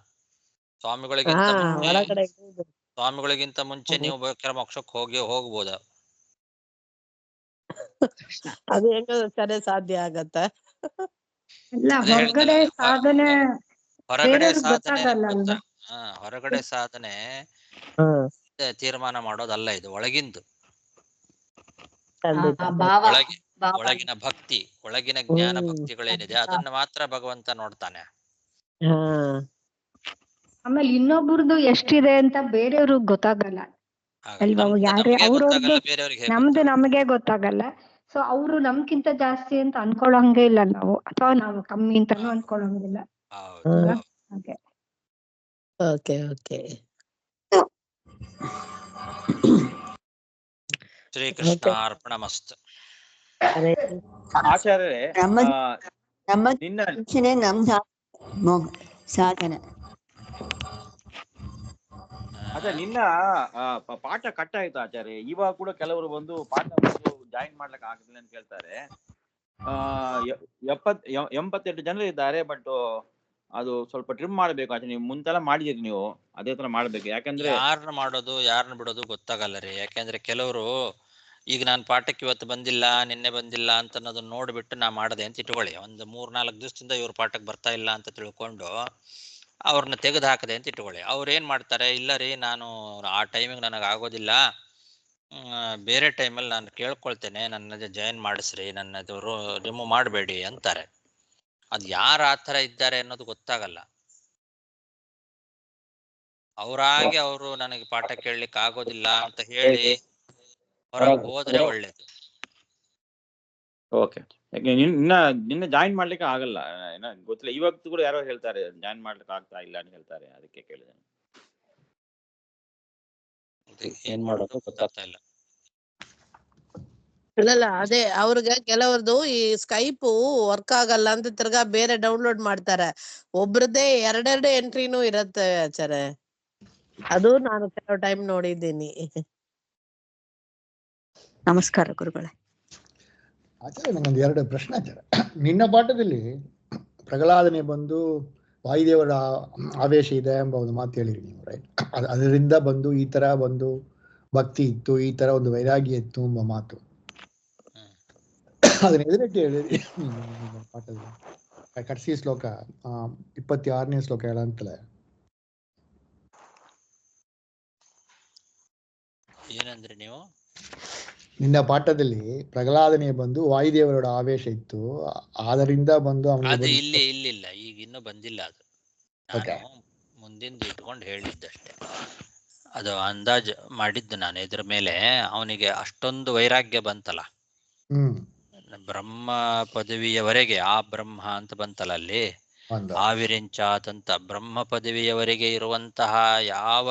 ಸ್ವಾಮಿಗಳಿಗಿಂತ ಮುಂಚೆ ನೀವು ಬೇಕಾದ್ರೆ ಮೋಕ್ಷಕ್ಕೆ ಹೋಗ್ಬೋದ. ಅದು ಹೆಂಗ ಸಾಧ್ಯ ಆಗತ್ತ? ಹೊರಗಡೆ ಸಾಧನೆ ತೀರ್ಮಾನ ಮಾಡೋದಲ್ಲ, ಇದು ಒಳಗಿಂದು. ಒಳಗಿನ ಭಕ್ತಿ, ಒಳಗಿನ ಜ್ಞಾನ ಭಕ್ತಿಗಳೇನಿದೆ ಅದನ್ನ ಮಾತ್ರ ಭಗವಂತ ನೋಡ್ತಾನೆ. ಆಮೇಲೆ ಇನ್ನೊಬ್ರದ್ದು ಎಷ್ಟಿದೆ ಅಂತ ಬೇರೆಯವ್ರಿಗೆ ಗೊತ್ತಾಗಲ್ಲ ಅಲ್ವಾ? ನಮ್ದು ನಮಗೆ ಗೊತ್ತಾಗಲ್ಲ. ಸೊ ಅವರು ನಮ್ಗಿಂತ ಜಾಸ್ತಿ ಅಂತ ಅನ್ಕೊಳ್ಳೋಂಗೆ ಇಲ್ಲ ನಾವು, ಅಥವಾ ನಾವು ಕಮ್ಮಿ ಅಂತಾನು ಅನ್ಕೊಳ್ಳೋಂಗಿಲ್ಲ. ಹಾಗೆ. ಶ್ರೀಕೃಷ್ಣಾರ್ಪಣಮಸ್ತು. ಆಚಾರ್ಯರೇ, ಸಾಧನ ಅದೇ ನಿನ್ನ ಪಾಠ ಕಟ್ ಆಯ್ತು ಆಚಾರ್ಯ. ಇವಾಗ ಕೂಡ ಕೆಲವರು ಬಂದು ಪಾಠ ಜಾಯಿನ್ ಮಾಡ್ಲಿಕ್ಕೆ ಆಗಲಿಲ್ಲ ಅಂತ ಕೇಳ್ತಾರೆ. 78 ಜನರು ಇದ್ದಾರೆ, ಬಟ್ ಅದು ಸ್ವಲ್ಪ ಟ್ರಿಮ್ ಮಾಡ್ಬೇಕು ಆಚಾರ್ಯ. ನೀವು ಮುಂತೆಲ್ಲ ಮಾಡಿದಿರಿ, ನೀವು ಅದೇ ತರ ಮಾಡ್ಬೇಕು. ಯಾಕಂದ್ರೆ ಯಾರನ್ನ ಮಾಡೋದು ಯಾರನ್ನ ಬಿಡೋದು ಗೊತ್ತಾಗಲ್ಲ ರೀ. ಯಾಕಂದ್ರೆ ಕೆಲವರು ಈಗ ನಾನು ಪಾಠಕ್ಕೆ ಇವತ್ತು ಬಂದಿಲ್ಲ, ನಿನ್ನೆ ಬಂದಿಲ್ಲ ಅಂತ ಅನ್ನೋದನ್ನ ನೋಡ್ಬಿಟ್ಟು ನಾ ಮಾಡದೆ ಅಂತ ಇಟ್ಕೊಳ್ಳಿ. ಒಂದು 3-4 ದಿವಸದಿಂದ ಇವ್ರ ಪಾಠಕ್ಕೆ ಬರ್ತಾ ಇಲ್ಲ ಅಂತ ತಿಳ್ಕೊಂಡು ಅವ್ರನ್ನ ತೆಗೆದು ಹಾಕದೆ ಅಂತ ಇಟ್ಕೊಳ್ಳಿ. ಅವ್ರು ಏನ್ ಮಾಡ್ತಾರೆ, ಇಲ್ಲ ರೀ ನಾನು ಆ ಟೈಮಿಗೆ ನನಗೆ ಆಗೋದಿಲ್ಲ, ಬೇರೆ ಟೈಮಲ್ಲಿ ನಾನು ಕೇಳ್ಕೊಳ್ತೇನೆ, ನನ್ನ ಜಾಯಿನ್ ಮಾಡಿಸ್ರಿ, ನನ್ನ ರಿಮೂವ್ ಮಾಡಬೇಡಿ ಅಂತಾರೆ. ಅದು ಯಾರು ಆ ಥರ ಇದ್ದಾರೆ ಅನ್ನೋದು ಗೊತ್ತಾಗಲ್ಲ. ಅವರಾಗಿ ಅವರು ನನಗೆ ಪಾಠ ಕೇಳಲಿಕ್ಕೆ ಆಗೋದಿಲ್ಲ ಅಂತ ಹೇಳಿ ಹೊರಗೆ ಹೋದ್ರೆ ಒಳ್ಳೇದು. ಓಕೆ. ನಿನ್ನ ಜಾಯಿನ್ ಮಾಡ್ಲಿಕ್ಕೆ ಆಗಲ್ಲ, ಗೊತ್ತಿಲ್ಲ. ಇವತ್ತು ಕೂಡ ಯಾರೋ ಹೇಳ್ತಾರೆ ಜಾಯಿನ್ ಮಾಡ್ಲಿಕ್ಕೆ ಆಗ್ತಾ ಇಲ್ಲ ಅಂತ ಹೇಳ್ತಾರೆ, ಅದಕ್ಕೆ ಕೇಳಿದೆ. ಏನ್ ಮಾಡೋದು ಗೊತ್ತಾಗ್ತಾ ಇಲ್ಲ. ಇಲ್ಲ ಅದೇ ಅವ್ರಿಗೆ ಕೆಲವ್ರದ್ದು ಈ ಸ್ಕೈಪು ವರ್ಕ್ ಆಗಲ್ಲ ಅಂತ ತಿರ್ಗಾ ಬೇರೆ ಡೌನ್ಲೋಡ್ ಮಾಡ್ತಾರೆ. ಒಬ್ರದ್ದೇ 2 ಎಂಟ್ರಿನೂ ಇರತ್ತೆ ಆಚಾರ್ಯ, ಅದು ನಾನು ಕೆಲವು ಟೈಮ್ ನೋಡಿದ್ದೀನಿ. ನಮಸ್ಕಾರ ಗುರುಗಳೇ. ಆಚಾರ್ಯ ನಂಗೊಂದು 2 ಪ್ರಶ್ನೆ ಆಚಾರ್ಯ. ನಿನ್ನ ಪಾಠದಲ್ಲಿ ಪ್ರಹ್ಲಾದನೆ ಬಂದು ವಾಯುದೇವರ ಆವೇಶ ಇದೆ ಎಂಬ ಒಂದು ಮಾತು ಹೇಳಿರಿ ನೀವು, ರೈಟ್? ಅದರಿಂದ ಬಂದು ಈ ತರ ಒಂದು ಭಕ್ತಿ ಇತ್ತು, ಈ ತರ ಒಂದು ವೈರಾಗ್ಯ ಇತ್ತು ಎಂಬ ಮಾತು, ಅದನ್ನ ಎದುರಿಟ್ಟು ಹೇಳಿರಿ ಪಾಠದಲ್ಲಿ. ಕಟ್ಸಿ ಶ್ಲೋಕ 26ನೇ ಶ್ಲೋಕ ಹೇಳಂತಲೇ ಏನಂದ್ರೆ ನೀವು ನಿನ್ನ ಪಾಠದಲ್ಲಿ ಪ್ರಹ್ಲಾದನೆ ಬಂದು ವಾಯುದೇವರ ಆವೇಶ ಇತ್ತು, ಆದ್ದರಿಂದ ಬಂದು ಅದು ಇಲ್ಲಿಲ್ಲ, ಈಗ ಇನ್ನೂ ಬಂದಿಲ್ಲ. ಅದು ನಾನು ಮುಂದಿಂದ ಇಟ್ಕೊಂಡು ಹೇಳಿದ್ದಷ್ಟೇ, ಅದು ಅಂದಾಜು ಮಾಡಿದ್ದು ನಾನು. ಇದ್ರ ಮೇಲೆ ಅವನಿಗೆ ಅಷ್ಟೊಂದು ವೈರಾಗ್ಯ ಬಂತಲ್ಲ, ಬ್ರಹ್ಮ ಪದವಿಯವರೆಗೆ ಆ ಬ್ರಹ್ಮ ಅಂತ ಬಂತಲ್ಲ ಅಲ್ಲಿ, ಒಂದು ಆವಿರಿಂಚಾತಂತ ಬ್ರಹ್ಮ ಪದವಿಯವರೆಗೆ ಇರುವಂತಹ ಯಾವ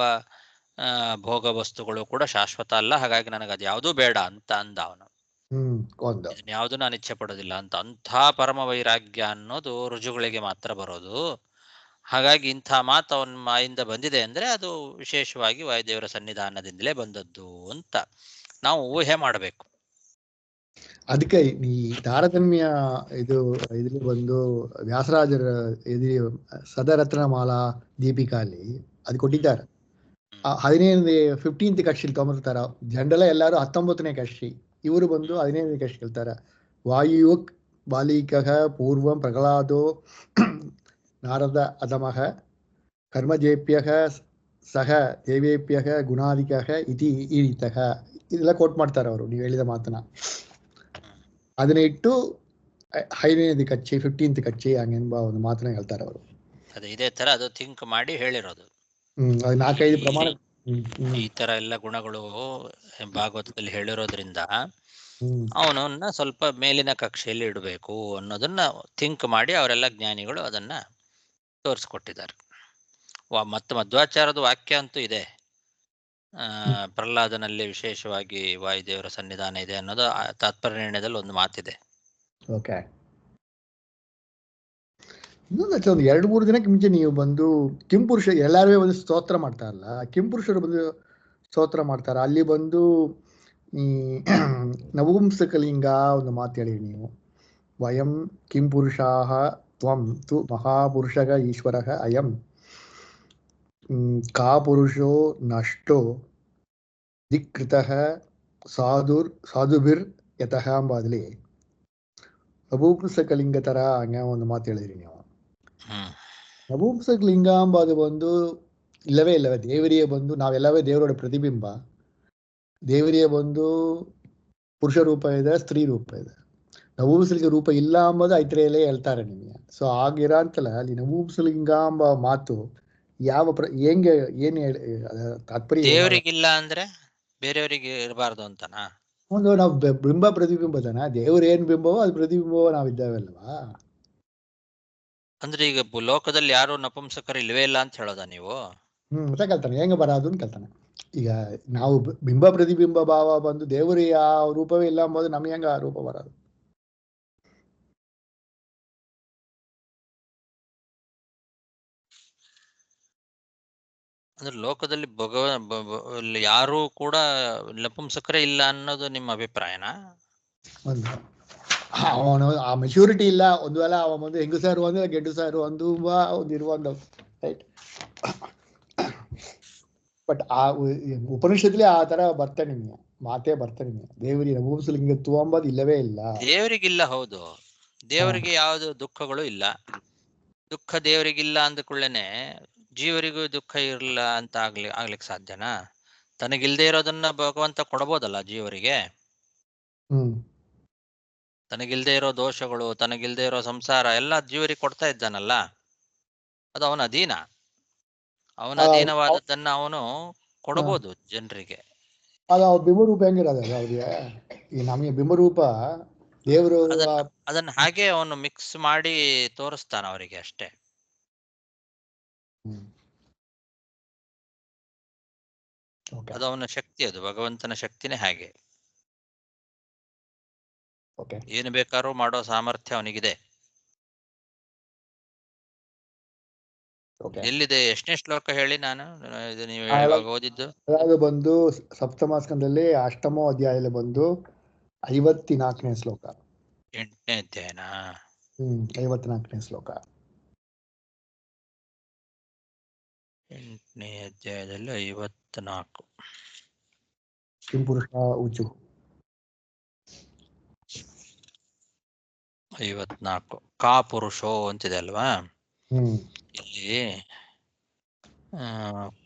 ಭೋಗ ವಸ್ತುಗಳು ಕೂಡ ಶಾಶ್ವತ ಅಲ್ಲ, ಹಾಗಾಗಿ ನನಗೆ ಅದು ಯಾವುದೂ ಬೇಡ ಅಂತ ಅಂದ ಅವನು. ಒಂದು ಇದನ್ನ ಯಾವುದು ನಾನು ಇಚ್ಛೆ ಪಡೋದಿಲ್ಲ ಅಂತ. ಅಂಥ ಪರಮ ವೈರಾಗ್ಯ ಅನ್ನೋದು ರುಜುಗಳಿಗೆ ಮಾತ್ರ ಬರೋದು. ಹಾಗಾಗಿ ಇಂಥ ಮಾತು ಅವನ ಮಾಯಿಂದ ಬಂದಿದೆ ಅಂದ್ರೆ ಅದು ವಿಶೇಷವಾಗಿ ವಾಯುದೇವರ ಸನ್ನಿಧಾನದಿಂದಲೇ ಬಂದದ್ದು ಅಂತ ನಾವು ಊಹೆ ಮಾಡಬೇಕು. ಅದಕ್ಕೆ ಈ ತಾರತಮ್ಯ ಇದ್ರಲ್ಲಿ ಬಂದು ವ್ಯಾಸರಾಜರ ಇದು ಸದರತ್ನಮಾಲಾ ದೀಪಿಕಾಲಿ ಅದು ಕೊಟ್ಟಿದ್ದಾರೆ. 15th ಕಕ್ಷಿಲಿ ತೊಗೊಂಬರ್ತಾರ. ಜನರಲ್ಲ ಎಲ್ಲಾರು 19ನೇ ಕಕ್ಷಿ, ಇವರು ಬಂದು 15ನೇ ಕಕ್ಷಿ ಹೇಳ್ತಾರ. ವಾಯುಯುಕ್ ಬಾಲಿಕಃ ಪೂರ್ವಂ ಪ್ರಹ್ಲಾದೋ ನಾರದ ಅಧಮಃ ಕರ್ಮಜೇಪ್ಯಃ ಸಹ ದೇವೇಪ್ಯಃ ಗುಣಾಧಿಕಃ ಇತಿ ಈರಿತಃ. ಇದೆಲ್ಲ ಕೋಟ್ ಮಾಡ್ತಾರೆ ಅವರು, ನೀವು ಹೇಳಿದ ಮಾತನ್ನ. ಅದನ್ನ ಇಟ್ಟು 5ನೇ ಕಚ್ಚಿ 15th ಕಚ್ಚಿ ಹಂಗೆಂಬ ಒಂದು ಮಾತನ್ನ ಹೇಳ್ತಾರೆ ಅವರು. ಅದೇ ಇದೇ ತರ ಅದು ಥಿಂಕ್ ಮಾಡಿ ಹೇಳಿರೋದು. ಅದು 4-5 ಪ್ರಮಾಣ ಈ ತರ ಎಲ್ಲ ಗುಣಗಳು ಭಾಗವತದಲ್ಲಿ ಹೇಳಿರೋದ್ರಿಂದ ಅವನನ್ನ ಸ್ವಲ್ಪ ಮೇಲಿನ ಕಕ್ಷೆಯಲ್ಲಿ ಇಡಬೇಕು ಅನ್ನೋದನ್ನ ಥಿಂಕ್ ಮಾಡಿ ಅವರೆಲ್ಲ ಜ್ಞಾನಿಗಳು ಅದನ್ನ ತೋರಿಸ್ಕೊಟ್ಟಿದ್ದಾರೆ. ಮತ್ತು ಮಧ್ವಾಚಾರದ ವಾಕ್ಯ ಅಂತೂ ಇದೆ, ಪ್ರಹ್ಲಾದನಲ್ಲಿ ವಿಶೇಷವಾಗಿ ವಾಯುದೇವರ ಸನ್ನಿಧಾನ ಇದೆ ಅನ್ನೋದು ತಾತ್ಪರ್ಯ ನಿರ್ಣಯದಲ್ಲಿ ಒಂದು ಮಾತಿದೆ. ಓಕೆ. ಇನ್ನೊಂದು 2-3 ದಿನಕ್ಕೆ ಮುಂಚೆ ನೀವು ಬಂದು ಕಿಂಪುರುಷ ಎಲ್ಲಾರು ಒಂದು ಸ್ತೋತ್ರ ಮಾಡ್ತಾರಲ್ಲ, ಕಿಂಪುರುಷರು ಬಂದು ಸ್ತೋತ್ರ ಮಾಡ್ತಾರ, ಅಲ್ಲಿ ಬಂದು ಈ ನಪುಂಸಕಲಿಂಗ ಒಂದು ಮಾತು ಹೇಳಿ ನೀವು. ವಯಂ ಕಿಂಪುರುಷಾಹ ತ್ವಂ ತು ಮಹಾಪುರುಷಃ ಈಶ್ವರಃ ಅಯಂ ಕಾಪುರುಷೋ ನಷ್ಟೋ ದಿಕ್ಕೃತಃ ಸಾಧುಭಿರ್ ಯತಃ ಎಂಬಲ್ಲಿ ನಪುಂಸಕಲಿಂಗ ತರ ಹಂಗ ಒಂದು ಮಾತು ಹೇಳಿದ್ರಿ ನೀವು. ನಪುಂಸಕಲಿಂಗ ಎಂಬುದು ಬಂದು ಇಲ್ಲವೇ ದೇವರಿಗೆ ಬಂದು ನಾವೆಲ್ಲವೇ ದೇವರ ಪ್ರತಿಬಿಂಬ. ದೇವರಿಗೆ ಬಂದು ಪುರುಷ ರೂಪ ಇದೆ, ಸ್ತ್ರೀ ರೂಪ ಇದೆ. ನಪುಂಸಲಿಂಗ ರೂಪ ಇಲ್ಲ ಎಂಬುದು ಐತ್ರೇಯಲ್ಲೇ ಹೇಳ್ತಾರೆ ನಿಮಗೆ. ಸೊ ಆಗಿರಂತಲ್ಲ ಅಲ್ಲಿ ನಪುಂಸಲಿಂಗ ಎಂಬ ಮಾತು ಯಾವ ಹೆಂಗೆ ಏನ್ ತಾತ್ಪರ್ಯ? ದೇವರಿಗಿಲ್ಲ ಅಂದ್ರೆ ಬೇರೆಯವರಿಗೆ ಇರಬಾರ್ದು ಅಂತನಾ? ಒಂದು ನಾವು ಬಿಂಬ ಪ್ರತಿಬಿಂಬದನ, ದೇವ್ರ ಏನ್ ಬಿಂಬವೋ ಅದು ಪ್ರತಿಬಿಂಬವೋ ನಾವಿದ್ದಾವಲ್ವಾ. ಅಂದ್ರೆ ಈಗ ಲೋಕದಲ್ಲಿ ಯಾರು ನಪುಂಸಕರು ಇಲ್ವೇ ಇಲ್ಲ ಅಂತ ಹೇಳೋದ ನೀವು? ಮತ್ತೆ ಕಲ್ತಾನೆ ಹೆಂಗ ಬರೋದು ಅಂತ ಕಲ್ತಾನೆ. ಈಗ ನಾವು ಬಿಂಬ ಪ್ರತಿಬಿಂಬ ಭಾವ ಬಂದು ದೇವರು ಯಾವ ರೂಪವೇ ಇಲ್ಲ ಎಂಬುದು ನಮ್ಗೆ ಹೆಂಗ ಆ ರೂಪ ಬರೋದು? ಅಂದ್ರೆ ಲೋಕದಲ್ಲಿ ಯಾರು ಕೂಡ ನಪುಂಸಕರೇ ಇಲ್ಲ ಅನ್ನೋದು ನಿಮ್ಮ ಅಭಿಪ್ರಾಯನಾ? ಒಂದು ಅವನು ಆ ಮೆಚೂರಿಟಿ ಇಲ್ಲ. ಒಂದು ವೇಳೆ ಅವ ಒಂದು ಹೆಂಗಸಾರು ಅಂದ್ರೆ ಗೆಡ್ಡುಸಾರು ಒಂದು ಇರುವಂತ ರೈಟ್. ಬಟ್ ಆ ಉಪನಿಷತ್ಲಿ ಆ ತರ ಬರ್ತಾನೆ ನಿಮ್ಗೆ ಮಾತೇ ಬರ್ತಾನೆ ನಿಮ್ಗೆ. ದೇವರಿಗೆ ನಪುಂಸಲಿಂಗತ್ವ ಅಂಬದು ಇಲ್ಲವೇ ಇಲ್ಲ. ದೇವರಿಗಿಲ್ಲ, ಹೌದು. ದೇವರಿಗೆ ಯಾವುದು ದುಃಖಗಳು ಇಲ್ಲ. ದುಃಖ ದೇವರಿಗಿಲ್ಲ ಅಂದಕೊಳ್ಳೇನೆ ಜೀವರಿಗೂ ದುಃಖ ಇರಲ್ಲ ಅಂತ ಆಗ್ಲಿಕ್ಕೆ ಸಾಧ್ಯನಾ? ತನಗಿಲ್ದೇ ಇರೋದನ್ನ ಭಗವಂತ ಕೊಡಬಹುದಲ್ಲ ಜೀವರಿಗೆ. ತನಗಿಲ್ದೇ ಇರೋ ದೋಷಗಳು, ತನಗಿಲ್ದೇ ಇರೋ ಸಂಸಾರ ಎಲ್ಲ ಜೀವರಿಗೆ ಕೊಡ್ತಾ ಇದ್ದಾನಲ್ಲ. ಅದು ಅವನ ಅಧೀನ. ಅವನ ಅಧೀನವಾದದ್ದನ್ನ ಅವನು ಕೊಡಬಹುದು ಜನರಿಗೆ. ಅದು ಬಿಂಬರೂಪ ಹೆಂಗಿರೋದು ಅವ್ರಿಗೆ? ಈ ನಮಗೆ ಬಿಂಬರೂಪ ದೇವರು ಅದನ್ನ ಹಾಗೆ ಅವನು ಮಿಕ್ಸ್ ಮಾಡಿ ತೋರಿಸ್ತಾನ ಅವರಿಗೆ ಅಷ್ಟೇ. ಅದು ಅವನ ಶಕ್ತಿ, ಅದು ಭಗವಂತನ ಶಕ್ತಿನೇ ಹಾಗೆ. ಏನು ಬೇಕಾದ್ರೂ ಮಾಡೋ ಸಾಮರ್ಥ್ಯ ಅವನಿಗಿದೆ. ಎಲ್ಲಿದೆ? ಎಷ್ಟನೇ ಶ್ಲೋಕ ಹೇಳಿ? ನಾನು ಇದು ನೀವು ಇವಾಗ ಓದಿದ್ದು ಅದು ಬಂದು ಸಪ್ತಮ ಸ್ಕಂದದಲ್ಲಿ 8ನೇ ಅಧ್ಯಾಯದಲ್ಲಿ ಬಂದು 54ನೇ ಶ್ಲೋಕ. 8ನೇ ಅಧ್ಯಾಯನಾ? 54ನೇ ಶ್ಲೋಕ. 8ನೇ ಅಧ್ಯಾಯದಲ್ಲಿ 54. ಕಿಂಪುರುಷ ಉಚು 54 ಕಾ ಪುರುಷೋ ಅಂತಿದೆ ಅಲ್ವಾ? ಇಲ್ಲಿ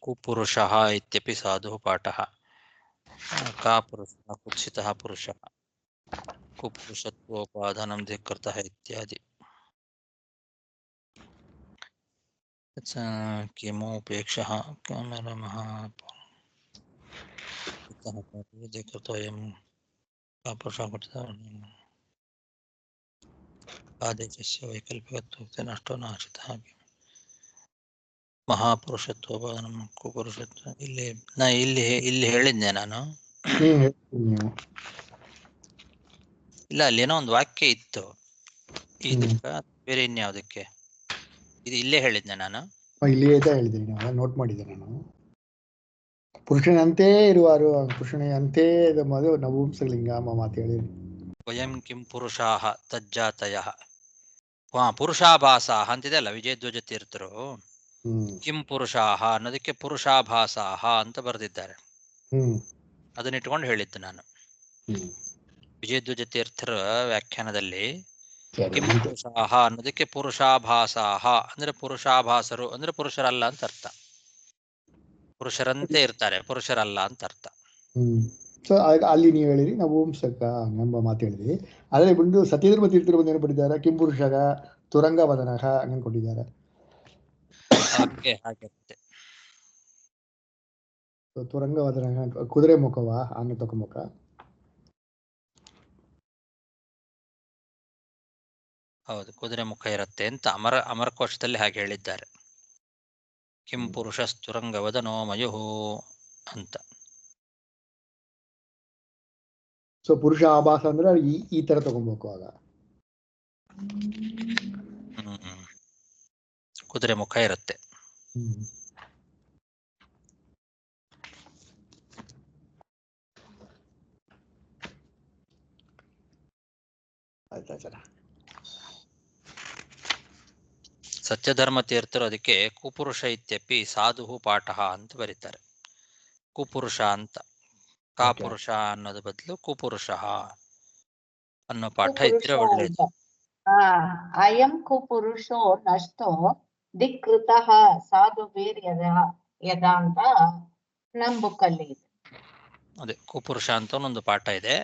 ಕುಪುರುಷ ಇತ್ಯಪಿ ಸಾಧು ಪಾಠ. ಕಾ ಪುರುಷ ಕುತ್ಸಿತಃ ಪುರುಷ ಕುಪುರುಷತ್ವೋಪಾದಾನಂ ಧಿಕ್ಕೃತಃ ಇತ್ಯಾದಿ. ಕಿಮೋಪೇಕ್ಷಃ ಕಾಮರಮಃ ಧಿಕ್ಕೃತಃ ಆದೇಶಸ್ಯ ವೈಕಲ್ಪಿಕತ್ವ ನಷ್ಟೋ ನಾಶಿತ ಮಹಾಪುರುಷತ್ವ ಕುಪುರುಷತ್ವ ಇಲ್ಲಿ ಹೇಳಿದ್ದೆ ನಾನು. ಇಲ್ಲ, ಅಲ್ಲೇನೋ ಒಂದು ವಾಕ್ಯ ಇತ್ತು ಇದಕ್ಕ, ಬೇರೆ ಇನ್ಯಾವುದಕ್ಕೆ ಇದು ಇಲ್ಲೇ ಹೇಳಿದ್ದೆ ನಾನು. ಇಲ್ಲಿಯೇ ಹೇಳಿದ್ದೀನಿ, ನೋಟ್ ಮಾಡಿದ್ದೆ ನಾನು. ಪುರುಷನಂತೆ ಇರುವಾರು, ಪುರುಷನಂತೆ ನಪುಂಸಕಲಿಂಗ ಮಾತು ಹೇಳಿ. ವಯಂ ಕಿಂ ಪುರುಷಾಹ ತಜ್ಜಾತಯಃ ಪುರುಷಾಭಾಸಾಹ ಅಂತಿದೆ ಅಲ್ಲ ವಿಜಯಧ್ವಜ ತೀರ್ಥರು. ಕಿಂ ಪುರುಷಾಹ ಅನ್ನೋದಕ್ಕೆ ಪುರುಷಾಭಾಸಾಹ ಅಂತ ಬರೆದಿದ್ದಾರೆ. ಅದನ್ನಿಟ್ಕೊಂಡು ಹೇಳಿದ್ದು ನಾನು. ವಿಜಯಧ್ವಜ ತೀರ್ಥರ ವ್ಯಾಖ್ಯಾನದಲ್ಲಿ ಕಿಂ ಪುರುಷಾಹ ಅನ್ನೋದಕ್ಕೆ ಪುರುಷಾಭಾಸಾಹ ಅಂದ್ರೆ ಪುರುಷಾಭಾಸರು ಅಂದ್ರೆ ಪುರುಷರಲ್ಲ ಅಂತ ಅರ್ಥ. ಪುರುಷರಂತೆ ಇರ್ತಾರೆ, ಪುರುಷರಲ್ಲ ಅಂತ ಅರ್ಥ. ಸೊ ಅಲ್ಲಿ ನೀವು ಹೇಳಿರಿ ನಪುಂಸಕ ಎಂಬ ಮಾತು ಹೇಳಿದ್ರಿ. ಅದೇ ಬಂದು ಸತ್ಯಧರ್ಮ ತೀರ್ಥರು ಬಂದು ಏನು ಪಡಿದ್ದಾರೆ, ಕಿಂ ಪುರುಷಗ ತುರಂಗವದನಃ ಹಂಗೆ ಕೊಟ್ಟಿದ್ದಾರೆ. ಹಾಗಿರುತ್ತೆ. ತುರಂಗವದನ ಕುದುರೆ ಮುಖವ ಹಂಗೆ ತಕೊಂಬಕ. ಹೌದು, ಕುದುರೆ ಮುಖ ಇರುತ್ತೆ ಅಂತ ಅಮರಕೋಶದಲ್ಲಿ ಹಾಗೆ ಹೇಳಿದ್ದಾರೆ. ಕಿಂ ಪುರುಷಸ್ತುರಂಗವದನೋ ಮಯುಹು ಅಂತ. ಸೊ ಪುರುಷ ಆಭಾಸ ಅಂದ್ರೆ ಈ ತರ ತಗೊಬೇಕು. ಆಗ ಕುದುರೆ ಮುಖ ಇರುತ್ತೆ. ಸತ್ಯಧರ್ಮ ತೀರ್ಥರು ಅದಕ್ಕೆ ಕುಪುರುಷ ಇತ್ಯಪಿ ಸಾಧು ಪಾಠ ಅಂತ ಬರೀತಾರೆ. ಕುಪುರುಷ ಅಂತ, ಕಾಪುರುಷ ಅನ್ನೋದು ಬದಲು ಕುಪುರುಷ ಅನ್ನೋ ಪಾಠ ಇದ್ರೆ ಒಳ್ಳೇದು. ಅಯಂ ಕುಪುರುಷೋ ನಷ್ಟೋ ದಿಕ್ಕೃತಃ ಸಾಧು ವೀರ್ಯದ ಯದ ಅಂತ ನಮ್ ಬುಕ್ಕಲ್ಲಿ ಇದೆ. ಅದೇ ಕುಪುರುಷ ಅಂತ ಒಂದೊಂದು ಪಾಠ ಇದೆ,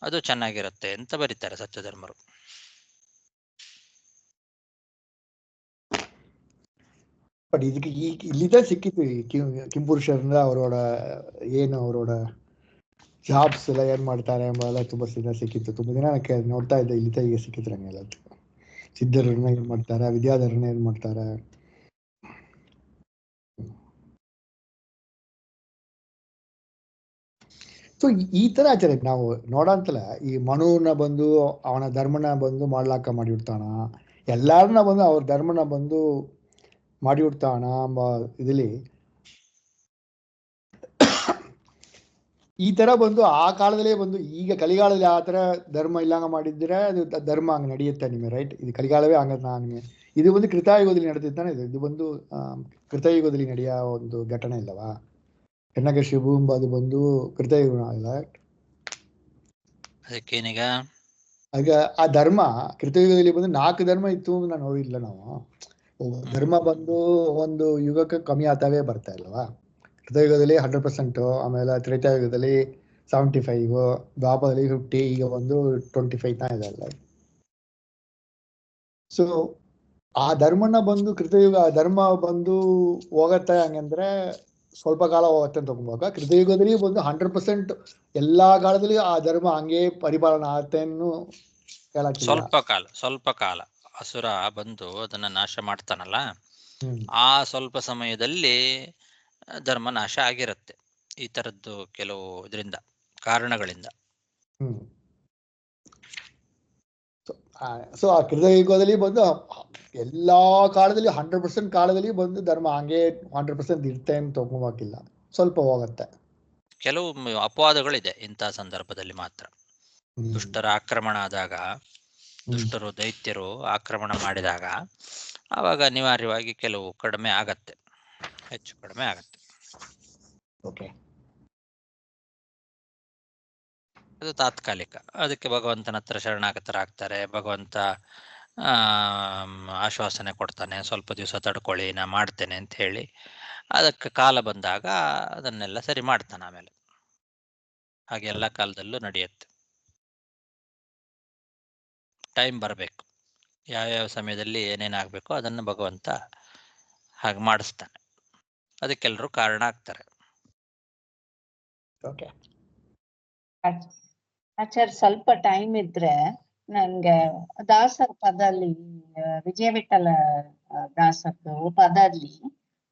ಅದು ಚೆನ್ನಾಗಿರುತ್ತೆ ಅಂತ ಬರೀತಾರೆ ಸತ್ಯಧರ್ಮರು. ಬಟ್ ಇದಕ್ಕೆ ಇಲ್ಲಿದ್ದ ಸಿಕ್ಕಿತ್ತು ಕಿಂಪುರುಷರಿಂದ ಅವರೋಡ ಏನು ಅವರೋಡ ಜಾಬ್ಸ್ ಎಲ್ಲ ಏನ್ ಮಾಡ್ತಾರೆ ಎಂಬೆಲ್ಲ ತುಂಬಾ ಸಿಕ್ಕಿತ್ತು. ತುಂಬಾ ದಿನ ನೋಡ್ತಾ ಇದ್ದೆ, ಇಲ್ಲಿದ್ದ ಈಗ ಸಿಕ್ಕಿತ್ತು ನಂಗೆಲ್ಲ. ಸಿದ್ಧರನ್ನ ಏನ್ ಮಾಡ್ತಾರೆ, ವಿದ್ಯಾಧರನ್ನ ಏನ್ ಮಾಡ್ತಾರೆ. ಸೊ ಈ ತರ ಆಚಾರ ನಾವು ನೋಡಂತಲ್ಲ, ಈ ಮನುನ ಬಂದು ಅವನ ಧರ್ಮನ ಬಂದು ಮಾಡ್ಲಾಕ ಮಾಡಿಬಿಡ್ತಾನ, ಎಲ್ಲಾರನ್ನ ಬಂದು ಅವ್ರ ಧರ್ಮನ ಬಂದು ಮಾಡಿಬಿಡ್ತಾನ ಎಂಬ ಇದಲ್ಲಿ ಈ ತರ ಬಂದು ಆ ಕಾಲದಲ್ಲೇ ಬಂದು, ಈಗ ಕಲಿಗಾಲದಲ್ಲಿ ಆ ತರ ಧರ್ಮ ಇಲ್ಲಂಗ ಮಾಡಿದ್ರೆ ಅದು ಧರ್ಮ ಹಂಗ ನಡೆಯುತ್ತೆ ನಿಮಗೆ, ರೈಟ್? ಇದು ಕಲಿಗಾಲವೇ ಹಂಗ ನಿಮಗೆ. ಇದು ಒಂದು ಕೃತಯುಗದಲ್ಲಿ ನಡೆದಿದ್ದಾನೆ. ಇದು ಬಂದು ಕೃತಯುಗದಲ್ಲಿ ನಡೆಯೋ ಒಂದು ಘಟನೆ ಇಲ್ಲವಾ? ಹೆಣ್ಣಗಶಿಪು ಅದು ಬಂದು ಕೃತಯುಗ ಅಲ್ಲ. ಅದಕ್ಕೇನೀಗ ಆಗ ಆ ಧರ್ಮ ಕೃತಯುಗದಲ್ಲಿ ಬಂದು 4 ಧರ್ಮ ಇತ್ತು ಅಂತ ನಾನು ನೋಡಿಲ್ಲ. ನಾವು ಧರ್ಮ ಬಂದು ಒಂದು ಯುಗಕ್ಕೆ ಕಮ್ಮಿ ಆಗ್ತಾವೇ ಬರ್ತಾ ಇಲ್ವಾ? ಕೃತಯುಗದಲ್ಲಿ 100%, ಆಮೇಲೆ ತ್ರೇತಾಯುಗದಲ್ಲಿ 75, ದ್ವಾಪರದಲ್ಲಿ 50, ಈಗ ಒಂದು 25 ಇದೆ ಅಲ್ಲ. ಸೊ ಆ ಧರ್ಮನ ಬಂದು ಕೃತಯುಗ ಧರ್ಮ ಬಂದು ಹೋಗತ್ತೆ ಹಂಗಂದ್ರೆ ಸ್ವಲ್ಪ ಕಾಲ ಹೋಗುತ್ತೆ ಅಂತ ತಗೊಂಬಾಗ, ಕೃತಯುಗದಲ್ಲಿ ಬಂದು 100% ಎಲ್ಲಾ ಕಾಲದಲ್ಲಿ ಆ ಧರ್ಮ ಹಂಗೆ ಪರಿಪಾಲನೆ ಆಗತ್ತೆ ಅನ್ನು ಹೇಳಕ್ಕಿಲ್ಲ. ಸ್ವಲ್ಪ ಕಾಲ ಅಸುರ ಬಂದು ಅದನ್ನ ನಾಶ ಮಾಡ್ತಾನಲ್ಲ, ಆ ಸ್ವಲ್ಪ ಸಮಯದಲ್ಲಿ ಧರ್ಮ ನಾಶ ಆಗಿರುತ್ತೆ ಈ ತರದ್ದು ಕೆಲವು ಇದರಿಂದ ಕಾರಣಗಳಿಂದ. ಸೊ ಆ ಕೃತಯುಗದಲ್ಲಿ ಬಂದು ಎಲ್ಲಾ ಕಾಲದಲ್ಲಿ 100% ಕಾಲದಲ್ಲಿ ಬಂದು ಧರ್ಮ ಹಂಗೆ 100% ಇರುತ್ತೆ ಅಂತ ತಗೊಂಬಾಕಿಲ್ಲ, ಸ್ವಲ್ಪ ಹೋಗತ್ತೆ. ಕೆಲವು ಅಪವಾದಗಳಿದೆ ಇಂಥ ಸಂದರ್ಭದಲ್ಲಿ ಮಾತ್ರ. ದುಷ್ಟರ ಆಕ್ರಮಣ ಆದಾಗ, ದುಷ್ಟರು ದೈತ್ಯರು ಆಕ್ರಮಣ ಮಾಡಿದಾಗ ಆವಾಗ ಅನಿವಾರ್ಯವಾಗಿ ಕೆಲವು ಕಡಿಮೆ ಆಗತ್ತೆ, ಹೆಚ್ಚು ಕಡಿಮೆ ಆಗತ್ತೆ. ಅದು ತಾತ್ಕಾಲಿಕ. ಅದಕ್ಕೆ ಭಗವಂತನ ಹತ್ರ ಶರಣಾಗತರಾಗ್ತಾರೆ. ಭಗವಂತ ಆಶ್ವಾಸನೆ ಕೊಡ್ತಾನೆ, ಸ್ವಲ್ಪ ದಿವಸ ತಡ್ಕೊಳ್ಳಿ ನಾ ಮಾಡ್ತೇನೆ ಅಂತ ಹೇಳಿ. ಅದಕ್ಕೆ ಕಾಲ ಬಂದಾಗ ಅದನ್ನೆಲ್ಲ ಸರಿ ಮಾಡ್ತಾನೆ ಆಮೇಲೆ. ಹಾಗೆ ಎಲ್ಲ ಕಾಲದಲ್ಲೂ ನಡೆಯುತ್ತೆ. ಟೈಮ್ ಬರಬೇಕು, ಯಾವ್ಯಾವ ಸಮಯದಲ್ಲಿ ಏನೇನಾಗಬೇಕು ಅದನ್ನು ಭಗವಂತ ಹಾಗೆ ಮಾಡಿಸ್ತಾನೆ. ಅದಕ್ಕೆಲ್ಲರೂ ಕಾರಣ ಆಗ್ತಾರೆ. ಆಚಾರ್ಯ ಸ್ವಲ್ಪ ಟೈಮ್ ಇದ್ರೆ ನನ್ಗೆ ದಾಸರ ಪದಲ್ಲಿ ವಿಜಯ ವಿಠಲ ದಾಸರದು ಪದಲ್ಲಿ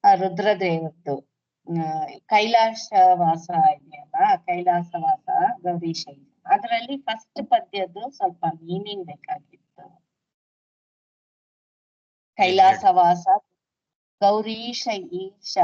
ರುದ್ರದೇವದ್ದು ಕೈಲಾಸ ವಾಸ ಇದೆಯಲ್ಲ, ಕೈಲಾಸ ವಾಸ ಗೌರೀಶ, ಅದರಲ್ಲಿ ಫಸ್ಟ್ ಪದ್ಯದ್ದು ಸ್ವಲ್ಪ ಮೀನಿಂಗ್ ಬೇಕಾಗಿತ್ತು. ಕೈಲಾಸ ವಾಸ ಗೌರೀಶ ಈಶ